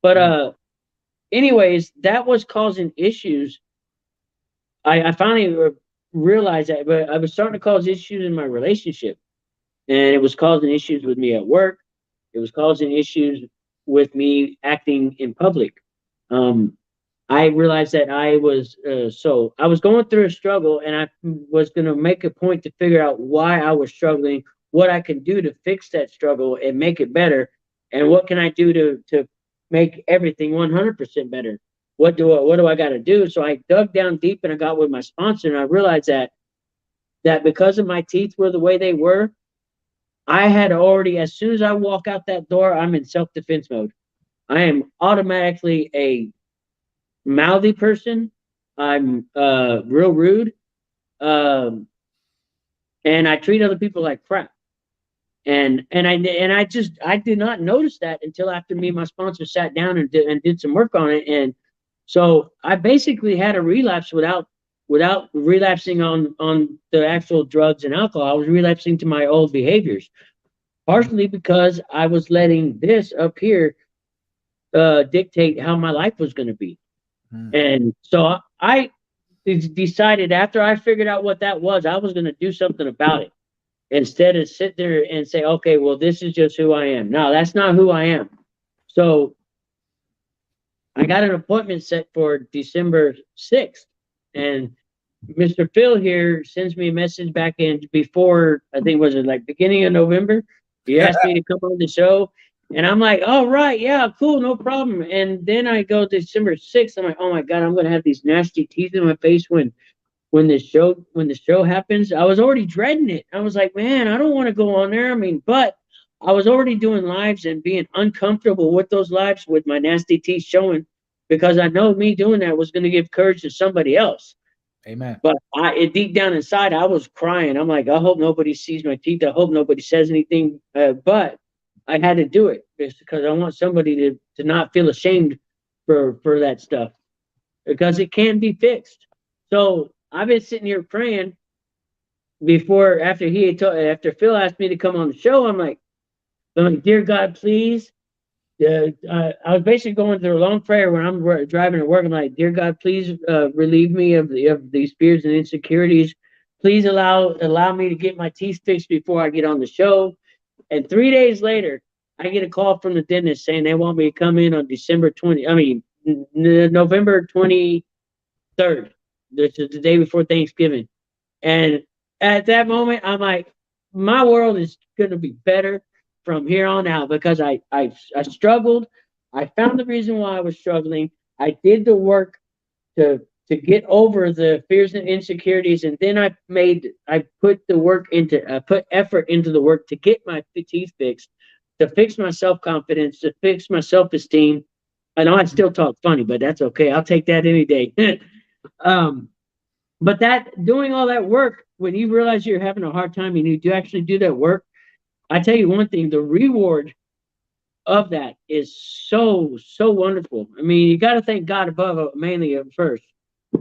But anyways, that was causing issues. I finally realized that, but I was starting to cause issues in my relationship, and it was causing issues with me at work. It was causing issues with me acting in public. Um, I realized that I was going through a struggle, and I was going to make a point to figure out why I was struggling, what I can do to fix that struggle and make it better, and what can I do to make everything 100% better. What do I got to do? So I dug down deep and I got with my sponsor, and I realized that because of my teeth were the way they were, I had already, as soon as I walk out that door, I'm in self defense mode. I am automatically a mouthy person. I'm real rude, um, and I treat other people like crap. And I did not notice that until after me and my sponsor sat down and did some work on it. And so I basically had a relapse without relapsing on the actual drugs and alcohol. I was relapsing to my old behaviors, partially because I was letting this up here dictate how my life was going to be. Mm. And so I decided after I figured out what that was, I was going to do something about it instead of sit there and say, okay, well, this is just who I am. No, that's not who I am. So I got an appointment set for December 6th. And Mr. Phil here sends me a message back in before, I think, was it like beginning of November? He asked me to come on the show. And I'm like, oh, right, yeah, cool, no problem. And then I go December 6th. I'm like, oh my God, I'm going to have these nasty teeth in my face when the show happens. I was already dreading it. I was like, man, I don't want to go on there. I mean, but I was already doing lives and being uncomfortable with those lives with my nasty teeth showing because I know me doing that was going to give courage to somebody else. Amen. But deep down inside, I was crying. I'm like, I hope nobody sees my teeth. I hope nobody says anything. But I had to do it because I want somebody to not feel ashamed for that stuff because it can be fixed. So I've been sitting here praying after Phil asked me to come on the show. I'm like, dear God, please. I was basically going through a long prayer when I'm driving to work. I'm like, dear God, please relieve me of these fears and insecurities. Please allow me to get my teeth fixed before I get on the show. And 3 days later, I get a call from the dentist saying they want me to come in on November 23rd. This is the day before Thanksgiving. And at that moment, I'm like, my world is going to be better from here on out because I struggled. I found the reason why I was struggling. I did the work to get over the fears and insecurities, and then I put effort into the work to get my teeth fixed, to fix my self confidence, to fix my self esteem. I know I still talk funny, but that's okay. I'll take that any day. But that doing all that work, when you realize you're having a hard time and you do actually do that work, I tell you one thing, the reward of that is so wonderful. I mean, you got to thank God above mainly at first,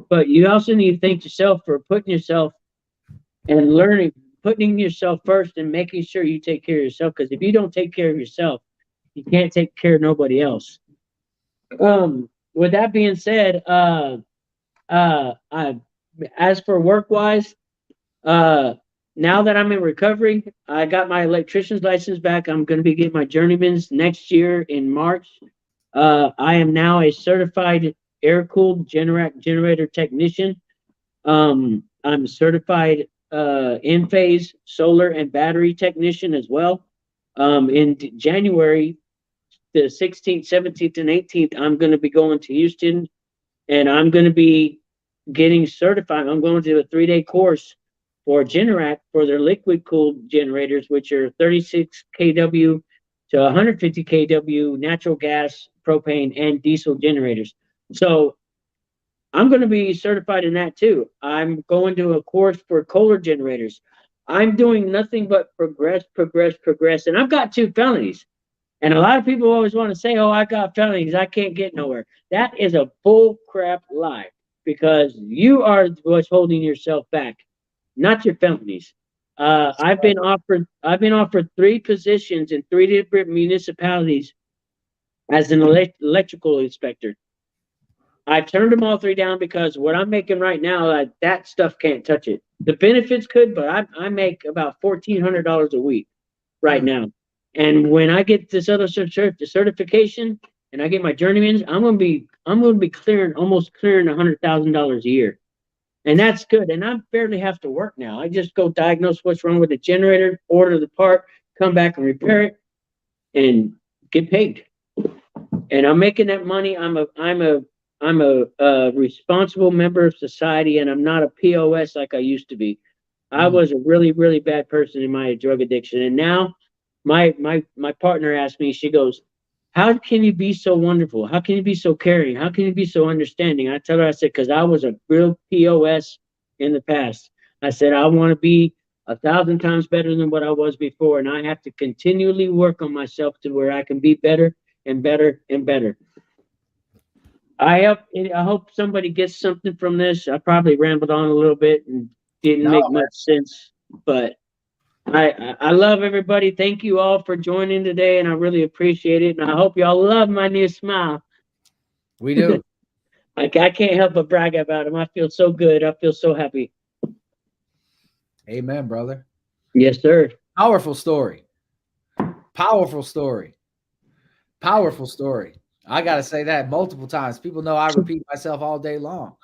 but you also need to thank yourself for putting yourself and learning, putting yourself first and making sure you take care of yourself. Because if you don't take care of yourself, you can't take care of nobody else. With that being said, as for work wise, now that I'm in recovery, I got my electrician's license back. I'm going to be getting my journeyman's next year in March. I am now a certified air-cooled generator technician. I'm certified in-phase solar and battery technician as well. In January, the 16th, 17th, and 18th, I'm going to be going to Houston, and I'm going to be getting certified. I'm going to do a 3-day course for Generac for their liquid cooled generators, which are 36 kW to 150 kW natural gas, propane, and diesel generators. So I'm going to be certified in that too. I'm going to a course for Kohler generators. I'm doing nothing but progress. And I've got 2 felonies. And a lot of people always want to say, oh, I got felonies, I can't get nowhere. That is a bull crap lie because you are what's holding yourself back, not your felonies. I've been offered 3 positions in 3 different municipalities as an electrical inspector. I turned them all 3 down because what I'm making right now, that stuff can't touch it. The benefits could, but I make about $1,400 a week right now. And when I get this other certification and I get my journeyman's, I'm gonna be almost clearing $100,000 a year, and that's good. And I barely have to work now. I just go diagnose what's wrong with the generator, order the part, come back and repair it, and get paid. And I'm making that money. I'm a responsible member of society, and I'm not a POS like I used to be. I was a really, really bad person in my drug addiction, and now my partner asked me. She goes, "How can you be so wonderful? How can you be so caring? How can you be so understanding?" I tell her, I said, "Because I was a real POS in the past." I said, "I want to be 1,000 times better than what I was before, and I have to continually work on myself to where I can be better and better and better." I hope somebody gets something from this. I probably rambled on a little bit and didn't make much sense, but I love everybody. Thank you all for joining today, and I really appreciate it. And I hope y'all love my new smile. We do. I can't help but brag about him. I feel so good. I feel so happy. Amen, brother. Yes, sir. Powerful story. Powerful story. Powerful story. I got to say that multiple times. People know I repeat myself all day long.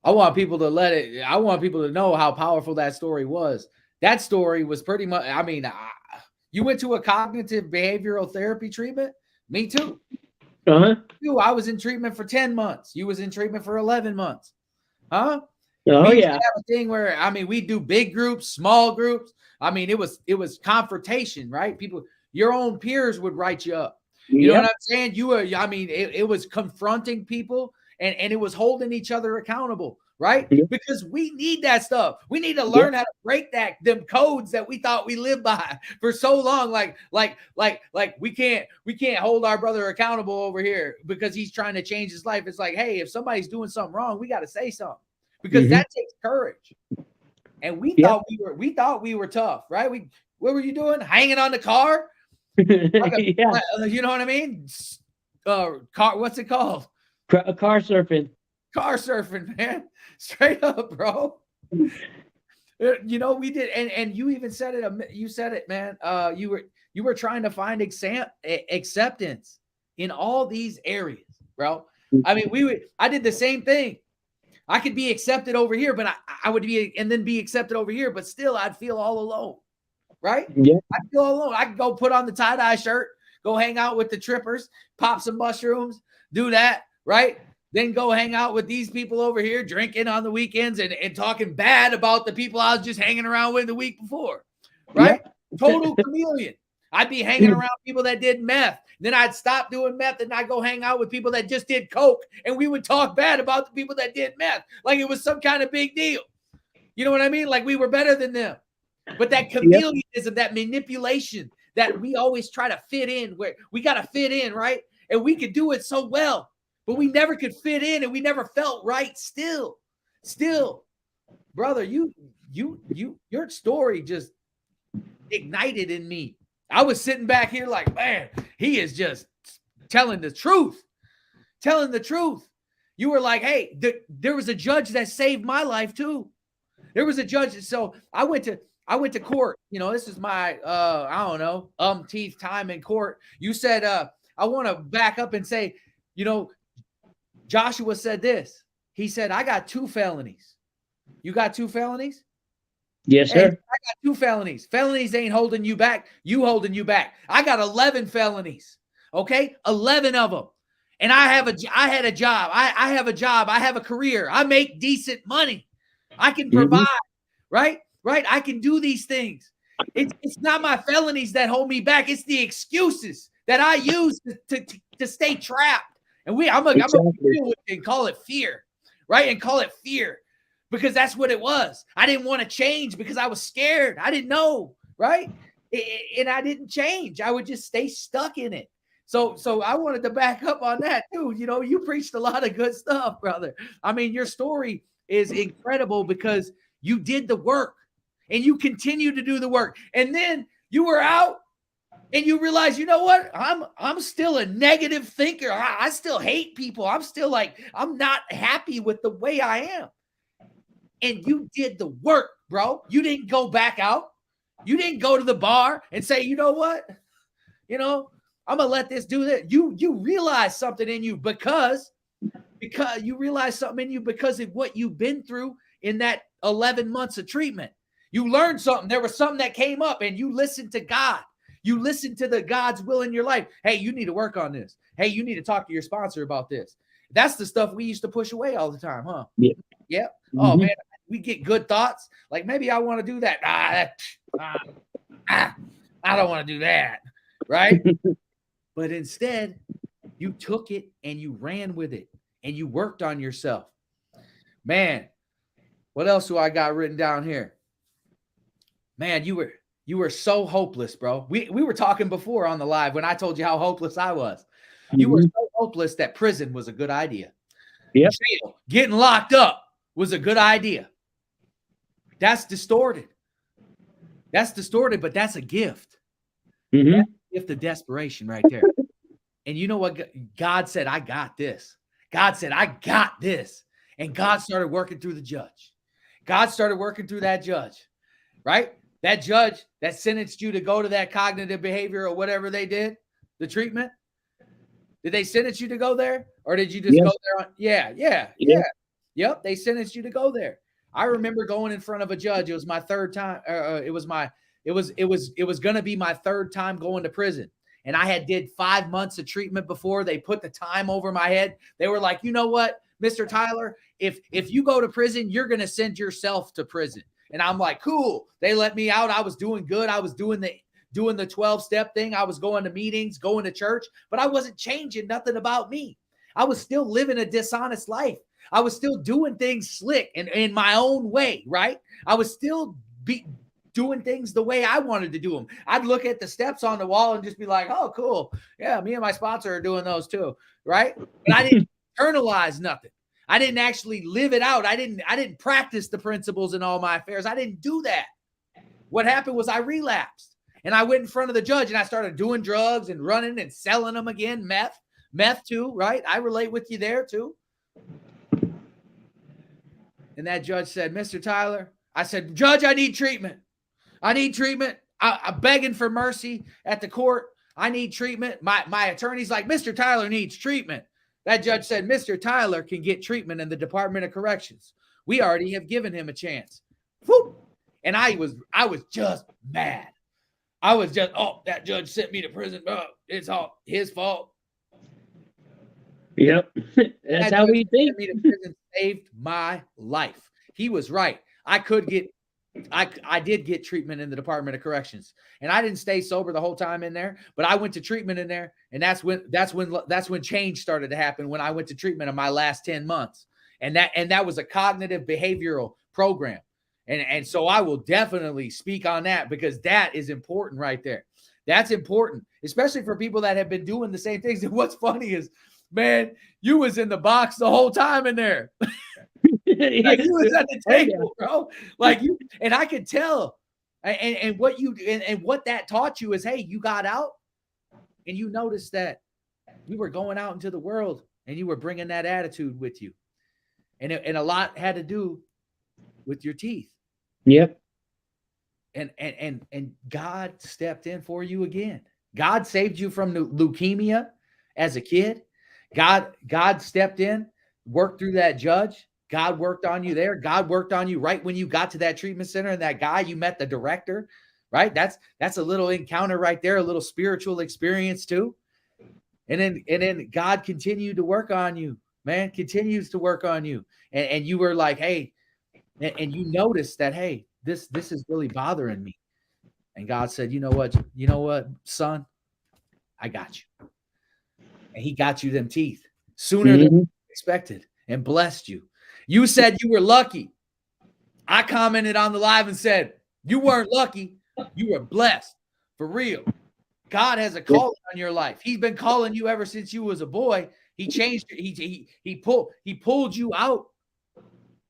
I want people to know how powerful that story was. That story was pretty much, I mean, you went to a cognitive behavioral therapy treatment? Me too. Uh-huh. I was in treatment for 10 months. You was in treatment for 11 months. Huh? Oh, yeah. Have a thing where, I mean, we do big groups, small groups. I mean, it was confrontation, right? People, your own peers would write you up. You know what I'm saying? It was confronting people and it was holding each other accountable, right? Yep. Because we need that stuff. We need to learn how to break them codes that we thought we lived by for so long. Like we can't hold our brother accountable over here because he's trying to change his life. It's like, hey, if somebody's doing something wrong, we got to say something because that takes courage. And we thought we were tough, right? What were you doing? Hanging on the car? You know what I mean? What's it called? Car surfing. Car surfing, man. Straight up, bro. You know, we did, and you even said it. You said it, man. You were trying to find acceptance in all these areas, bro. I mean, I did the same thing. I could be accepted over here, but I would be accepted over here, but still I'd feel all alone. Right? Yeah. I feel alone. I can go put on the tie-dye shirt, go hang out with the trippers, pop some mushrooms, do that, right? Then go hang out with these people over here, drinking on the weekends and talking bad about the people I was just hanging around with the week before, right? Yeah. Total chameleon. I'd be hanging around people that did meth. Then I'd stop doing meth and I'd go hang out with people that just did coke, and we would talk bad about the people that did meth like it was some kind of big deal. You know what I mean? Like we were better than them. But that chameleonism, that manipulation that we always try to fit in, where we got to fit in, right? And we could do it so well, but we never could fit in and we never felt right still, brother, your story just ignited in me. I was sitting back here like, man, he is just telling the truth. You were like, hey, there was a judge that saved my life too. There was a judge. So I went to court. You know, this is my, I don't know, umpteenth time in court. You said, I want to back up and say, you know, Joshua said this. He said, I got 2 felonies. You got 2 felonies? Yes, sir. Hey, I got 2 felonies. Felonies ain't holding you back. You holding you back. I got 11 felonies. Okay? 11 of them. And I had a job. I have a job. I have a career. I make decent money. I can provide, right? Right? I can do these things. It's not my felonies that hold me back. It's the excuses that I use to stay trapped. And I'm gonna deal with it and call it fear, right? And call it fear because that's what it was. I didn't want to change because I was scared. I didn't know, right? And I didn't change. I would just stay stuck in it. So I wanted to back up on that too. You know, you preached a lot of good stuff, brother. I mean, your story is incredible because you did the work. and you continue to do the work. And then you were out and you realize, you know what? I'm still a negative thinker. I still hate people. I'm still like, I'm not happy with the way I am. And you did the work, bro. You didn't go back out. You didn't go to the bar and say, you know what? You know, I'm going to let this do that. You realize something in you because you realize something in you because of what you've been through in that 11 months of treatment. You learned something. There was something that came up and you listened to God. You listened to the God's will in your life. Hey, you need to work on this. Hey, you need to talk to your sponsor about this. That's the stuff we used to push away all the time, huh? Yeah. Yeah. Oh, man, we get good thoughts. Like, maybe I want to do that. I don't want to do that. Right? But instead, you took it and you ran with it and you worked on yourself. Man, what else do I got written down here? Man, you were so hopeless, bro. We were talking before on the live when I told you how hopeless I was. You were so hopeless that prison was a good idea. Yep. Jail, getting locked up was a good idea. That's distorted. That's distorted, but that's a gift. That's a gift of desperation right there. And you know what? God said, I got this. God said, I got this. And God started working through the judge. God started working through that judge, right? That judge that sentenced you to go to that cognitive behavior or whatever they did, the treatment. Did they sentence you to go there? Or did you just go there? Yeah. Yep. They sentenced you to go there. I remember going in front of a judge. It was my third time. It was going to be my third time going to prison. And I did 5 months of treatment before they put the time over my head. They were like, you know what, Mr. Tyler, if you go to prison, you're going to send yourself to prison. And I'm like, cool. They let me out. I was doing good. I was doing the 12-step thing. I was going to meetings, going to church, but I wasn't changing nothing about me. I was still living a dishonest life. I was still doing things slick and in my own way, right? I was still doing things the way I wanted to do them. I'd look at the steps on the wall and just be like, oh, cool. Yeah, me and my sponsor are doing those too, right? But I didn't internalize nothing. I didn't actually live it out. I didn't practice the principles in all my affairs. I didn't do that. What happened was I relapsed and I went in front of the judge and I started doing drugs and running and selling them again. Meth too, right? I relate with you there too. And that judge said, Mr. Tyler, I said, Judge, I need treatment. I need treatment. I'm begging for mercy at the court. I need treatment. My attorney's like, Mr. Tyler needs treatment. That judge said, Mr. Tyler can get treatment in the Department of Corrections. We already have given him a chance. Whoop. And I was just mad. I was just, oh, that judge sent me to prison. Oh, it's all his fault. Yep. That's how we think. Me to prison saved my life. He was right. I did get treatment in the Department of Corrections, and I didn't stay sober the whole time in there, but I went to treatment in there. And that's when change started to happen, when I went to treatment in my last 10 months. And that was a cognitive behavioral program. And so I will definitely speak on that, because that is important right there. That's important, especially for people that have been doing the same things. And what's funny is, man, you was in the box the whole time in there. Like, you was at the table, bro. Like, you, and I could tell. And what that taught you is, hey, you got out and you noticed that you were going out into the world and you were bringing that attitude with you. And a lot had to do with your teeth. Yep. And God stepped in for you again. God saved you from leukemia as a kid. God stepped in, worked through that judge. God worked on you there. God worked on you right when you got to that treatment center, and that guy, you met the director, right? That's a little encounter right there, a little spiritual experience too. And then God continued to work on you, man, continues to work on you. And you were like, hey, and you noticed that, hey, this is really bothering me. And God said, you know what, son, I got you. And he got you them teeth sooner than expected and blessed you. You said you were lucky. I commented on the live and said, you weren't lucky. You were blessed for real. God has a calling on your life. He's been calling you ever since you was a boy. He changed. He pulled you out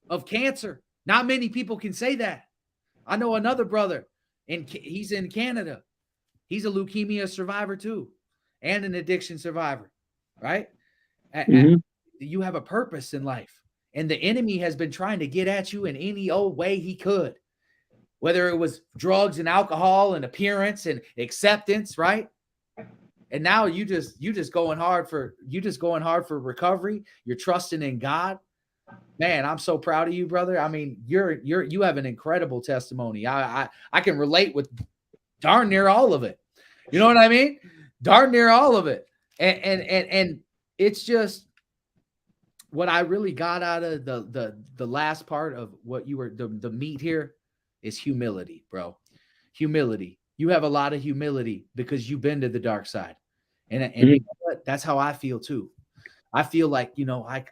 of cancer. Not many people can say that. I know another brother, and he's in Canada. He's a leukemia survivor too, and an addiction survivor, right? Mm-hmm. You have a purpose in life, and the enemy has been trying to get at you in any old way he could, whether it was drugs and alcohol and appearance and acceptance, right? And now you just going hard for recovery. You're trusting in God. Man, I'm so proud of you, brother. I mean, you have an incredible testimony. I can relate with darn near all of it. You know what I mean? Darn near all of it. And it's just what I really got out of the last part of what you were the meat here is humility, bro. Humility. You have a lot of humility because you've been to the dark side. And you know what? That's how I feel too. I feel like,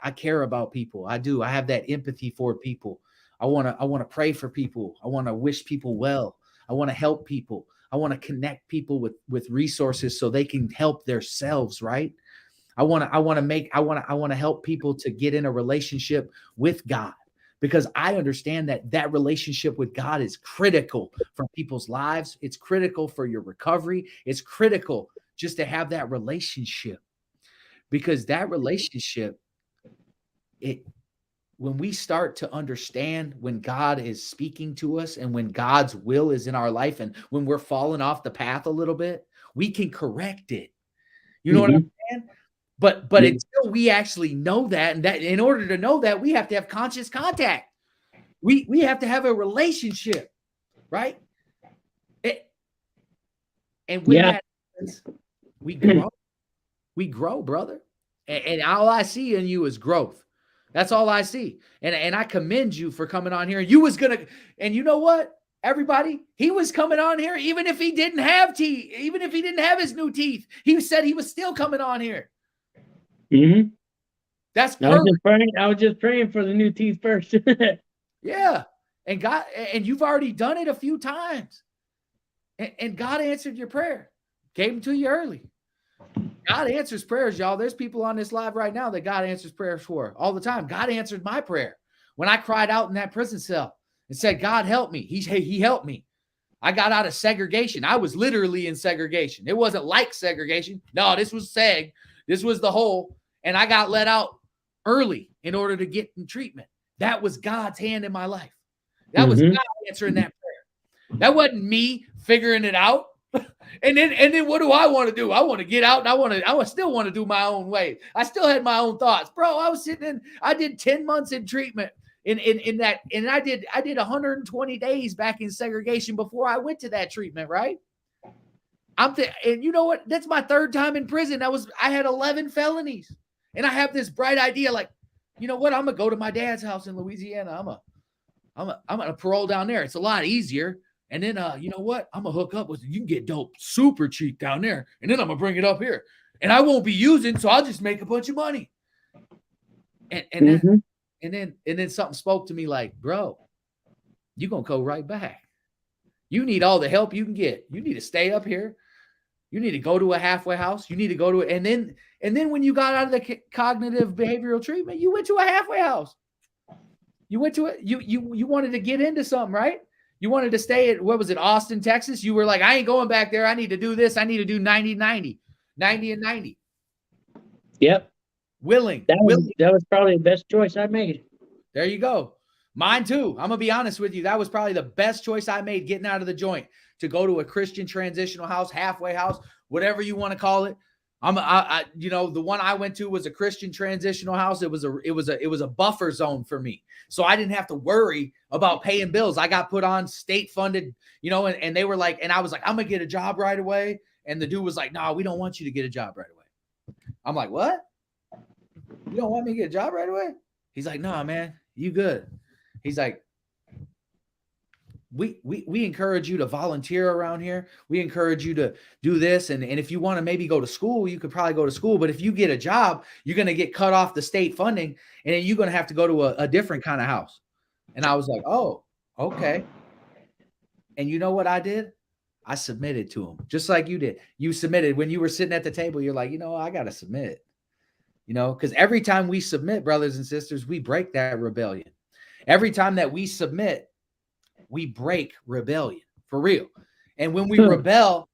I care about people. I do. I have that empathy for people. I want to pray for people. I want to wish people well. I want to help people. I want to connect people with resources so they can help themselves, right? I want to help people to get in a relationship with God, because I understand that relationship with God is critical for people's lives. It's critical for your recovery. It's critical just to have that relationship, because that relationship, when we start to understand when God is speaking to us and when God's will is in our life, and when we're falling off the path a little bit, we can correct it. You know what I'm saying? But until we actually know that, and that in order to know that, we have to have conscious contact. We have to have a relationship, right? And when that happens, we grow. We grow, brother. And all I see in you is growth. That's all I see. And I commend you for coming on here. You was gonna, and you know what? Everybody, he was coming on here, even if he didn't have teeth, even if he didn't have his new teeth. He said he was still coming on here. Mm-hmm. That's perfect. I was just praying for the new teeth first. Yeah. And you've already done it a few times. And God answered your prayer. Gave them to you early. God answers prayers, y'all. There's people on this live right now that God answers prayers for all the time. God answered my prayer when I cried out in that prison cell and said, God, help me. He helped me. I got out of segregation. I was literally in segregation. It wasn't like segregation. No, this was seg. This was the hole. And I got let out early in order to get in treatment. That was God's hand in my life. That was God answering that prayer. That wasn't me figuring it out. And then what do I want to do? I want to get out, and I still want to do my own way. I still had my own thoughts. Bro, I did 10 months in treatment in that, and I did 120 days back in segregation before I went to that treatment, right? And you know what? That's my third time in prison. I had 11 felonies. And I have this bright idea, like, you know what? I'm gonna go to my dad's house in Louisiana. I'm gonna parole down there. It's a lot easier. And then, you know what? I'm going to hook up with, you can get dope super cheap down there. And then I'm going to bring it up here. And I won't be using, so I'll just make a bunch of money. And then something spoke to me like, bro, you're going to go right back. You need all the help you can get. You need to stay up here. You need to go to a halfway house. You need to go to it. And then when you got out of the cognitive behavioral treatment, you went to a halfway house. You went to it. You wanted to get into something, right? You wanted to stay at, what was it, Austin, Texas? You were like, I ain't going back there. I need to do this. I need to do 90-90 and 90. Yep. Willing. That was probably the best choice I made. There you go. Mine too. I'm going to be honest with you. That was probably the best choice I made, getting out of the joint, to go to a Christian transitional house, halfway house, whatever you want to call it. The one I went to was a Christian transitional house. It was a buffer zone for me. So I didn't have to worry about paying bills. I got put on state funded, and they were like, and I was like, I'm going to get a job right away. And the dude was like, no, we don't want you to get a job right away. I'm like, what? You don't want me to get a job right away? He's like, no, man, you good. He's like, we encourage you to volunteer around here. We encourage you to do this. And if you want to maybe go to school, you could probably go to school. But if you get a job, you're going to get cut off the state funding, and then you're going to have to go to a different kind of house. And I was like, oh, okay. And you know what I did? I submitted to him, just like you did. You submitted when you were sitting at the table. You're like, I got to submit, because every time we submit, brothers and sisters, we break that rebellion. Every time that we submit, we break rebellion for real. And when we rebel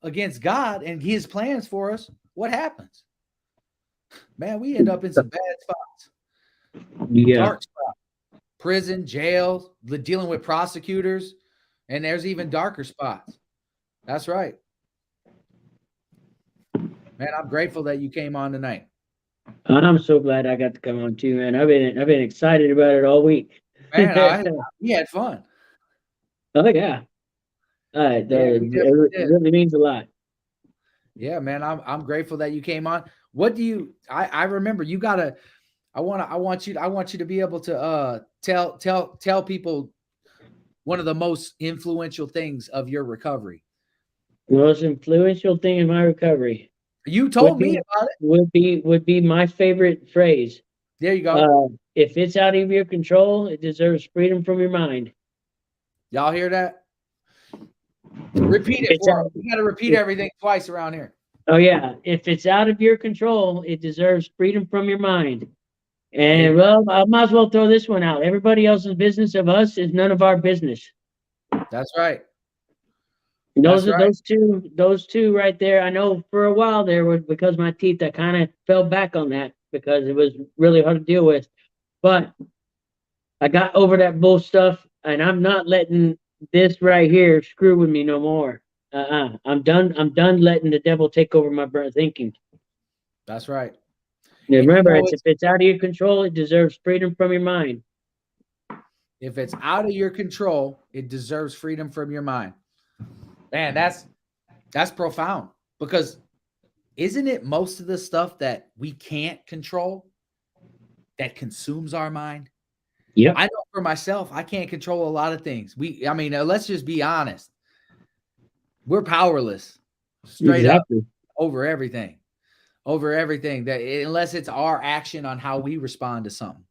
against God and his plans for us, what happens? Man, we end up in some bad spots. Yeah. Dark spots. Prison, jail, dealing with prosecutors, and there's even darker spots. That's right. Man, I'm grateful that you came on tonight. I'm so glad I got to come on too, man. I've been excited about it all week. Man, we had fun. Oh yeah. Yeah, It we definitely did. really means a lot. Yeah, man, I'm grateful that you came on. What do you? I remember you gotta. I want you to be able to tell people one of the most influential things of your recovery. The most influential thing in my recovery You told me about it. would be my favorite phrase. There you go. If it's out of your control, it deserves freedom from your mind. Y'all hear that? Repeat it for us. You got to repeat everything twice around here. Oh yeah, if it's out of your control, it deserves freedom from your mind. And well, I might as well throw this one out. Everybody else's business of us is none of our business. That's right. Those two right there. I know for a while there was because my teeth, I kind of fell back on that because it was really hard to deal with. But I got over that bull stuff, and I'm not letting this right here screw with me no more. I'm done. I'm done letting the devil take over my thinking. That's right. Yeah, remember, if it's out of your control, it deserves freedom from your mind. If it's out of your control, it deserves freedom from your mind. Man, that's profound, because isn't it most of the stuff that we can't control that consumes our mind? Yeah, I know for myself, I can't control a lot of things. Let's just be honest. We're powerless straight up over everything. That unless it's our action on how we respond to something,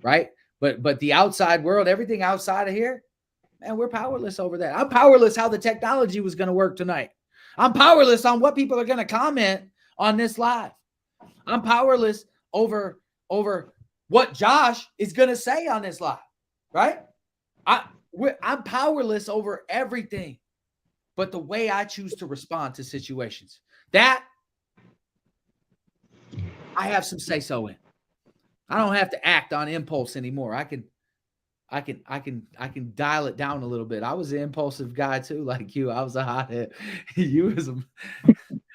right? But the outside world, everything outside of here, man, we're powerless over that. I'm powerless how the technology was going to work tonight. I'm powerless on what people are going to comment on this live. I'm powerless over what Josh is going to say on this live, right? I'm powerless over everything but the way I choose to respond to situations. That I have some say-so in. I don't have to act on impulse anymore. I can dial it down a little bit. I was an impulsive guy too, like you. I was a hothead.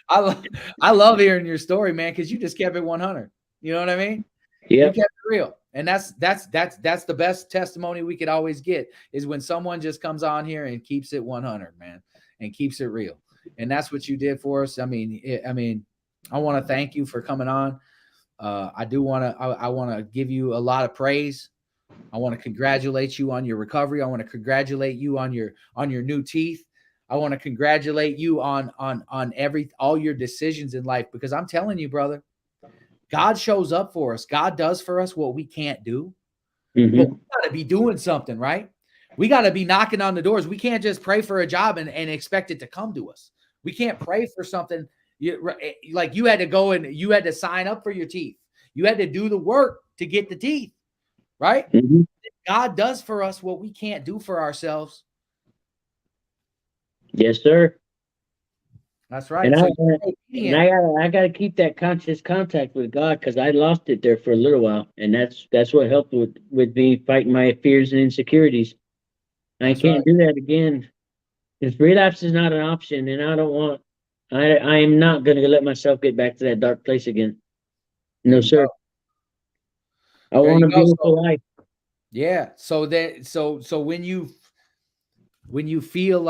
I love hearing your story, man, because you just kept it 100. You know what I mean? Yeah. You kept it real. And that's the best testimony we could always get, is when someone just comes on here and keeps it 100, man, and keeps it real. And that's what you did for us. I want to thank you for coming on. I want to give you a lot of praise. I want to congratulate you on your recovery. I want to congratulate you on your new teeth. I want to congratulate you on all your decisions in life, because I'm telling you, brother, God shows up for us. God does for us what we can't do. Mm-hmm. But we got to be doing something, right? We got to be knocking on the doors. We can't just pray for a job and expect it to come to us. We can't pray for something. Like you had to go and you had to sign up for your teeth. You had to do the work to get the teeth, right? Mm-hmm. God does for us what we can't do for ourselves. Yes, sir. That's right. And I got to keep that conscious contact with God, because I lost it there for a little while, and that's what helped with me fighting my fears and insecurities. I can't do that again. If relapse is not an option, and I am not going to let myself get back to that dark place again. No, sir. I want a beautiful life. Yeah. So when you feel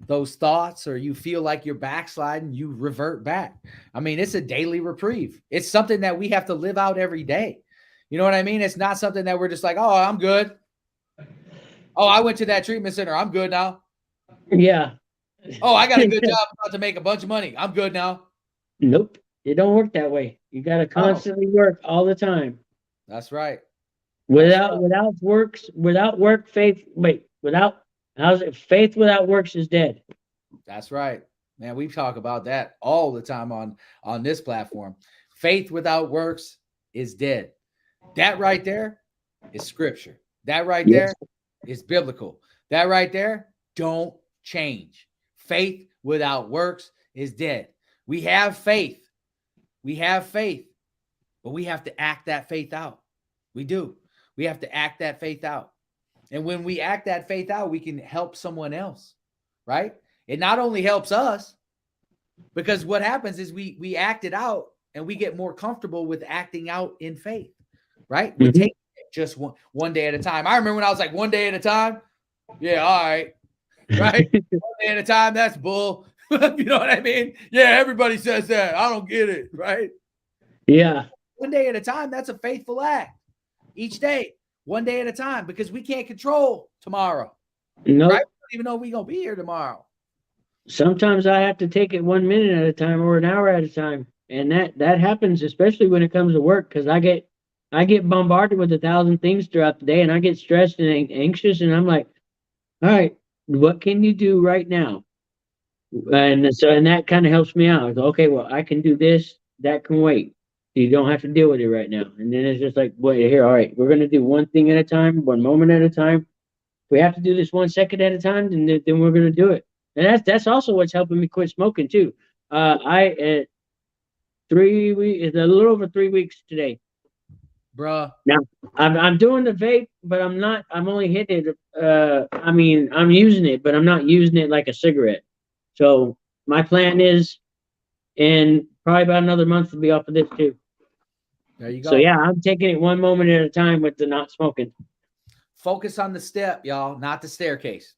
those thoughts, or you feel like you're backsliding, you revert back. I mean, it's a daily reprieve. It's something that we have to live out every day. You know what I mean? It's not something that we're just like, oh, I'm good. Oh, I went to that treatment center. I'm good now. Yeah. Oh, I got a good job. I'm about to make a bunch of money. I'm good now. Nope. It don't work that way. You got to constantly work all the time. That's right. Without faith without works is dead. That's right, man. We talk about that all the time on this platform. Faith without works is dead. That right there, is scripture. That right Yes. there is biblical. That right there don't change. Faith without works is dead. We have faith. We have faith, but we have to act that faith out. We do. We have to act that faith out. And when we act that faith out, we can help someone else, right? It not only helps us, because what happens is we act it out and we get more comfortable with acting out in faith, right? We take it just one day at a time. I remember when I was like, 1 day at a time. Yeah, all right. Right? 1 day at a time, that's bull. You know what I mean? Yeah, everybody says that. I don't get it, right? Yeah. 1 day at a time, that's a faithful act. Each day, 1 day at a time, because we can't control tomorrow. No. Right? We don't even know we're going to be here tomorrow. Sometimes I have to take it 1 minute at a time or an hour at a time. And that happens, especially when it comes to work, because I get bombarded with 1,000 things throughout the day, and I get stressed and anxious, and I'm like, all right, what can you do right now? And that kind of helps me out. I go, okay, well, I can do this. That can wait. You don't have to deal with it right now. And then it's just like, wait, here, all right, we're going to do one thing at a time, 1 moment at a time. If we have to do this 1 second at a time, then we're going to do it. And that's also what's helping me quit smoking too. I 3 weeks, a little over 3 weeks today. Bruh. Now I'm doing the vape, but I'm not. I'm only hitting it. I mean, I'm using it, but I'm not using it like a cigarette. So my plan is, in probably about another month, to be off of this too. There you go. So yeah, I'm taking it 1 moment at a time with the not smoking. Focus on the step, y'all, not the staircase.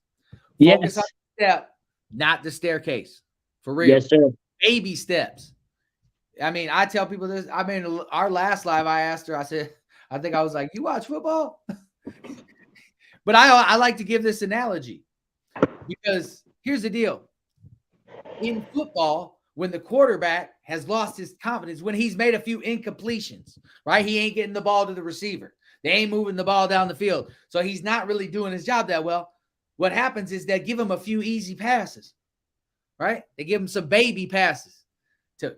Yes. Focus on the step, not the staircase. For real. Yes, sir. Baby steps. I mean, I tell people this. I mean, our last live, I asked her, I said, I think I was like, you watch football? But I like to give this analogy, because here's the deal. In football, when the quarterback has lost his confidence, when he's made a few incompletions, right? He ain't getting the ball to the receiver. They ain't moving the ball down the field. So he's not really doing his job that well. What happens is they give him a few easy passes, right? They give him some baby passes to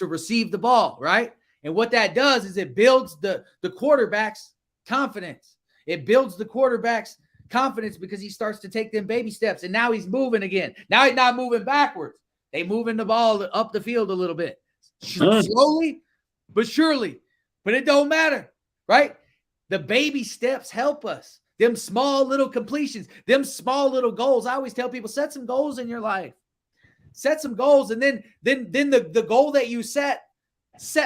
receive the ball, right? And what that does is it builds the quarterback's confidence. It builds the quarterback's confidence because he starts to take them baby steps. And now he's moving again. Now he's not moving backwards. They moving the ball up the field a little bit. Slowly, but surely. But it don't matter, right? The baby steps help us. Them small little completions, them small little goals. I always tell people, set some goals in your life. Set some goals, and then the goal that you set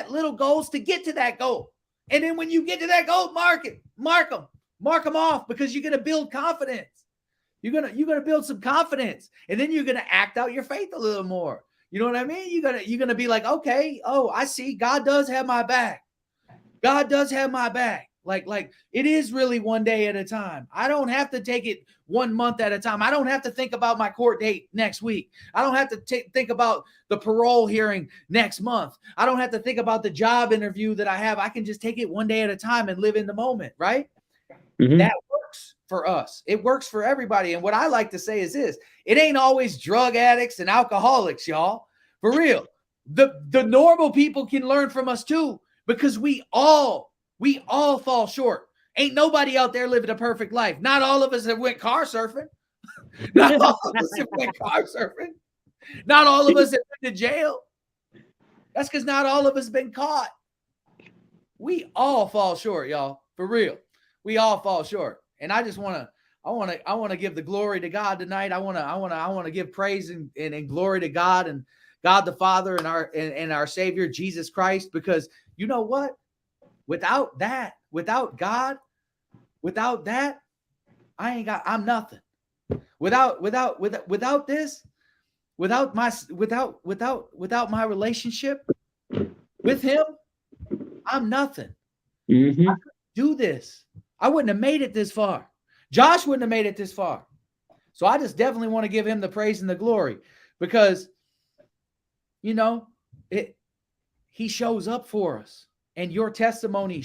little goals to get to that goal. And then when you get to that goal, mark them off, because you're going to build confidence. You're going to build some confidence, and then you're going to act out your faith a little more. You know what I mean? You're going to be like, okay, oh, I see. God does have my back. God does have my back. Like it is really 1 day at a time. I don't have to take it 1 month at a time. I don't have to think about my court date next week. I don't have to think about the parole hearing next month. I don't have to think about the job interview that I have. I can just take it 1 day at a time and live in the moment, right? Mm-hmm. That works for us. It works for everybody. And what I like to say is this: it ain't always drug addicts and alcoholics, y'all. For real. The normal people can learn from us too, because we all fall short. Ain't nobody out there living a perfect life. Not all of us have went car surfing. Not all of us have went car surfing. Not all of us have been to jail. That's because not all of us have been caught. We all fall short, y'all. For real. We all fall short. And I just want to give the glory to God tonight. I want to give praise and glory to God and God the Father and our Savior Jesus Christ, because you know what? Without that, without God, without that, I'm nothing. Without this, without my relationship with him, I'm nothing. Mm-hmm. I couldn't do this. I wouldn't have made it this far. Josh wouldn't have made it this far. So I just definitely want to give him the praise and the glory, because, you know, he shows up for us. And your testimony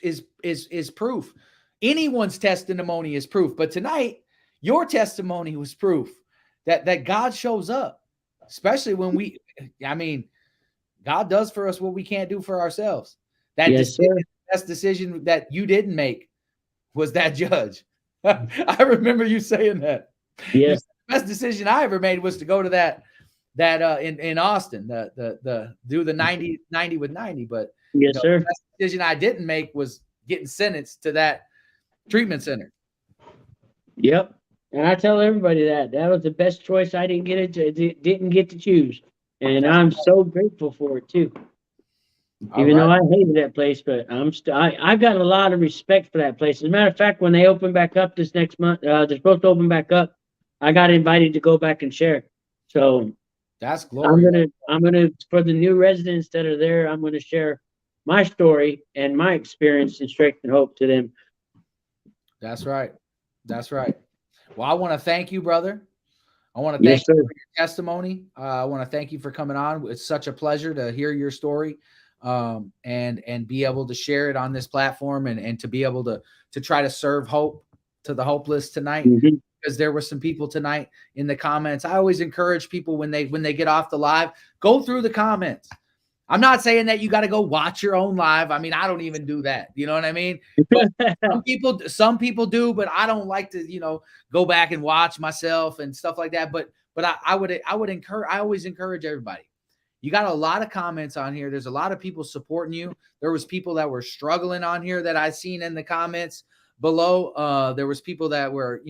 is proof. Anyone's testimony is proof. But tonight, your testimony was proof that God shows up, especially when God does for us what we can't do for ourselves. That decision that you didn't make was that judge. I remember you saying that. Yes. The best decision I ever made was to go to that in Austin, the do the 90 with 90. But Yes, sir. the best decision I didn't make was getting sentenced to that treatment center. Yep. And I tell everybody that was the best choice I didn't get to choose, and I'm so grateful for it too. Even though I hated that place, but I've got a lot of respect for that place. As a matter of fact, when they open back up this next month, they're supposed to open back up. I got invited to go back and share. So that's glorious. I'm gonna for the new residents that are there, I'm gonna share my story and my experience and strength and hope to them. That's right. That's right. Well, I want to thank you, brother. I want to thank you for your testimony. I want to thank you for coming on. It's such a pleasure to hear your story, and be able to share it on this platform, and to be able to try to serve hope to the hopeless tonight. Mm-hmm. Because there were some people tonight in the comments. I always encourage people when they get off the live, go through the comments. I'm not saying that you got to go watch your own live. I mean, I don't even do that. You know what I mean? But some people do, but I don't like to, go back and watch myself and stuff like that. But I always encourage everybody. You got a lot of comments on here. There's a lot of people supporting you. There was people that were struggling on here that I seen in the comments below. There was people that were,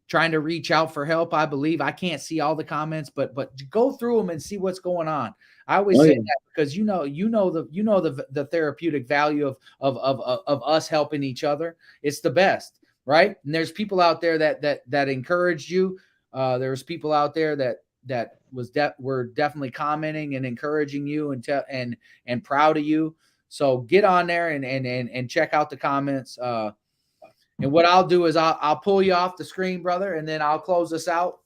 trying to reach out for help. I believe I can't see all the comments, but go through them and see what's going on. I always say that because the therapeutic value of us helping each other. It's the best, right? And there's people out there that encouraged you. There was people out there that were definitely commenting and encouraging you and proud of you. So get on there and check out the comments. And what I'll do is I'll pull you off the screen, brother, and then I'll close us out.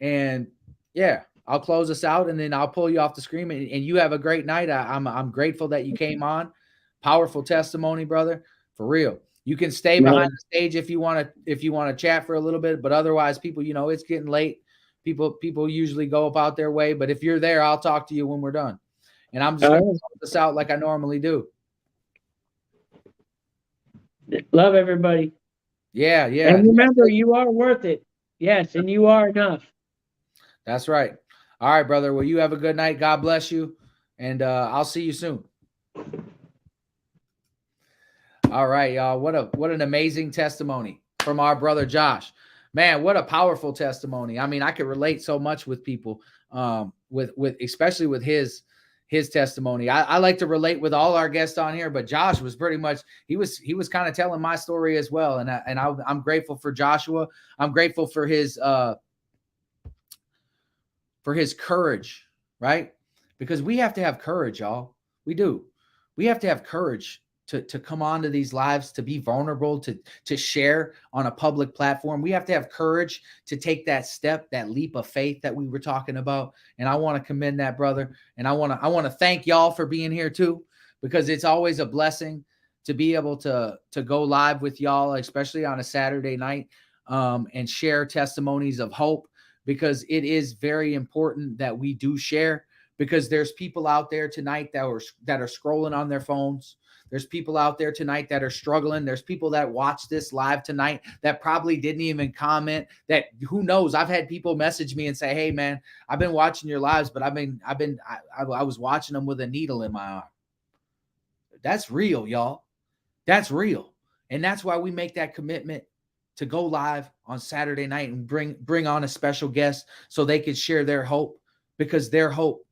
And yeah, I'll close us out, and then I'll pull you off the screen. And you have a great night. I'm grateful that you came on. Powerful testimony, brother, for real. You can stay behind the stage if you want to chat for a little bit, but otherwise, people, it's getting late. People usually go about their way, but if you're there, I'll talk to you when we're done. And I'm just going to close this out like I normally do. Love everybody. Yeah. And remember, you are worth it. Yes, and you are enough. That's right. All right, brother. Well, you have a good night. God bless you. And I'll see you soon. All right, y'all. What an amazing testimony from our brother Josh. Man, what a powerful testimony. I mean, I could relate so much with people, especially with his testimony. I like to relate with all our guests on here, but Josh was pretty much, he was kind of telling my story as well. And I'm grateful for Joshua. I'm grateful for his courage, right? Because we have to have courage, y'all. We do. We have to have courage to come onto these lives, to be vulnerable, to share on a public platform. We have to have courage to take that step, that leap of faith that we were talking about. And I want to commend that, brother. And I want to thank y'all for being here too, because it's always a blessing to be able to go live with y'all, especially on a Saturday night, and share testimonies of hope, because it is very important that we do share, because there's people out there tonight that are scrolling on their phones. There's people out there tonight that are struggling. There's people that watch this live tonight that probably didn't even comment. That, who knows? I've had people message me and say, "Hey, man, I've been watching your lives, but I was watching them with a needle in my arm." That's real, y'all. That's real, and that's why we make that commitment to go live on Saturday night and bring on a special guest so they can share their hope, because their hope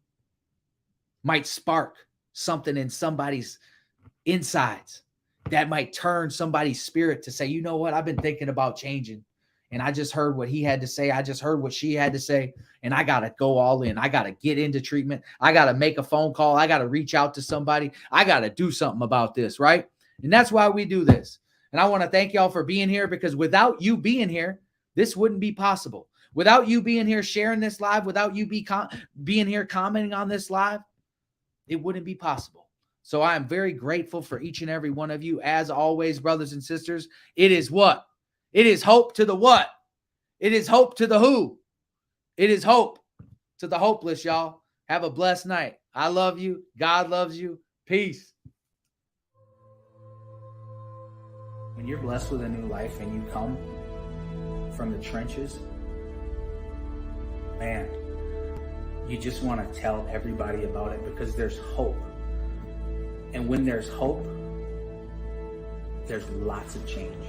might spark something in somebody's insides that might turn somebody's spirit to say, "You know what? I've been thinking about changing, and I just heard what he had to say. I just heard what she had to say, and I got to go all in. I got to get into treatment. I got to make a phone call. I got to reach out to somebody. I got to do something about this," right? And that's why we do this. And I want to thank y'all for being here, because without you being here, this wouldn't be possible. Without you being here sharing this live, without you being here commenting on this live, it wouldn't be possible. So I am very grateful for each and every one of you. As always, brothers and sisters, it is what? It is hope to the what? It is hope to the who? It is hope to the hopeless, y'all. Have a blessed night. I love you. God loves you. Peace. you're blessed with a new life and you come from the trenches, man, you just want to tell everybody about it because there's hope. And when there's hope, there's lots of change.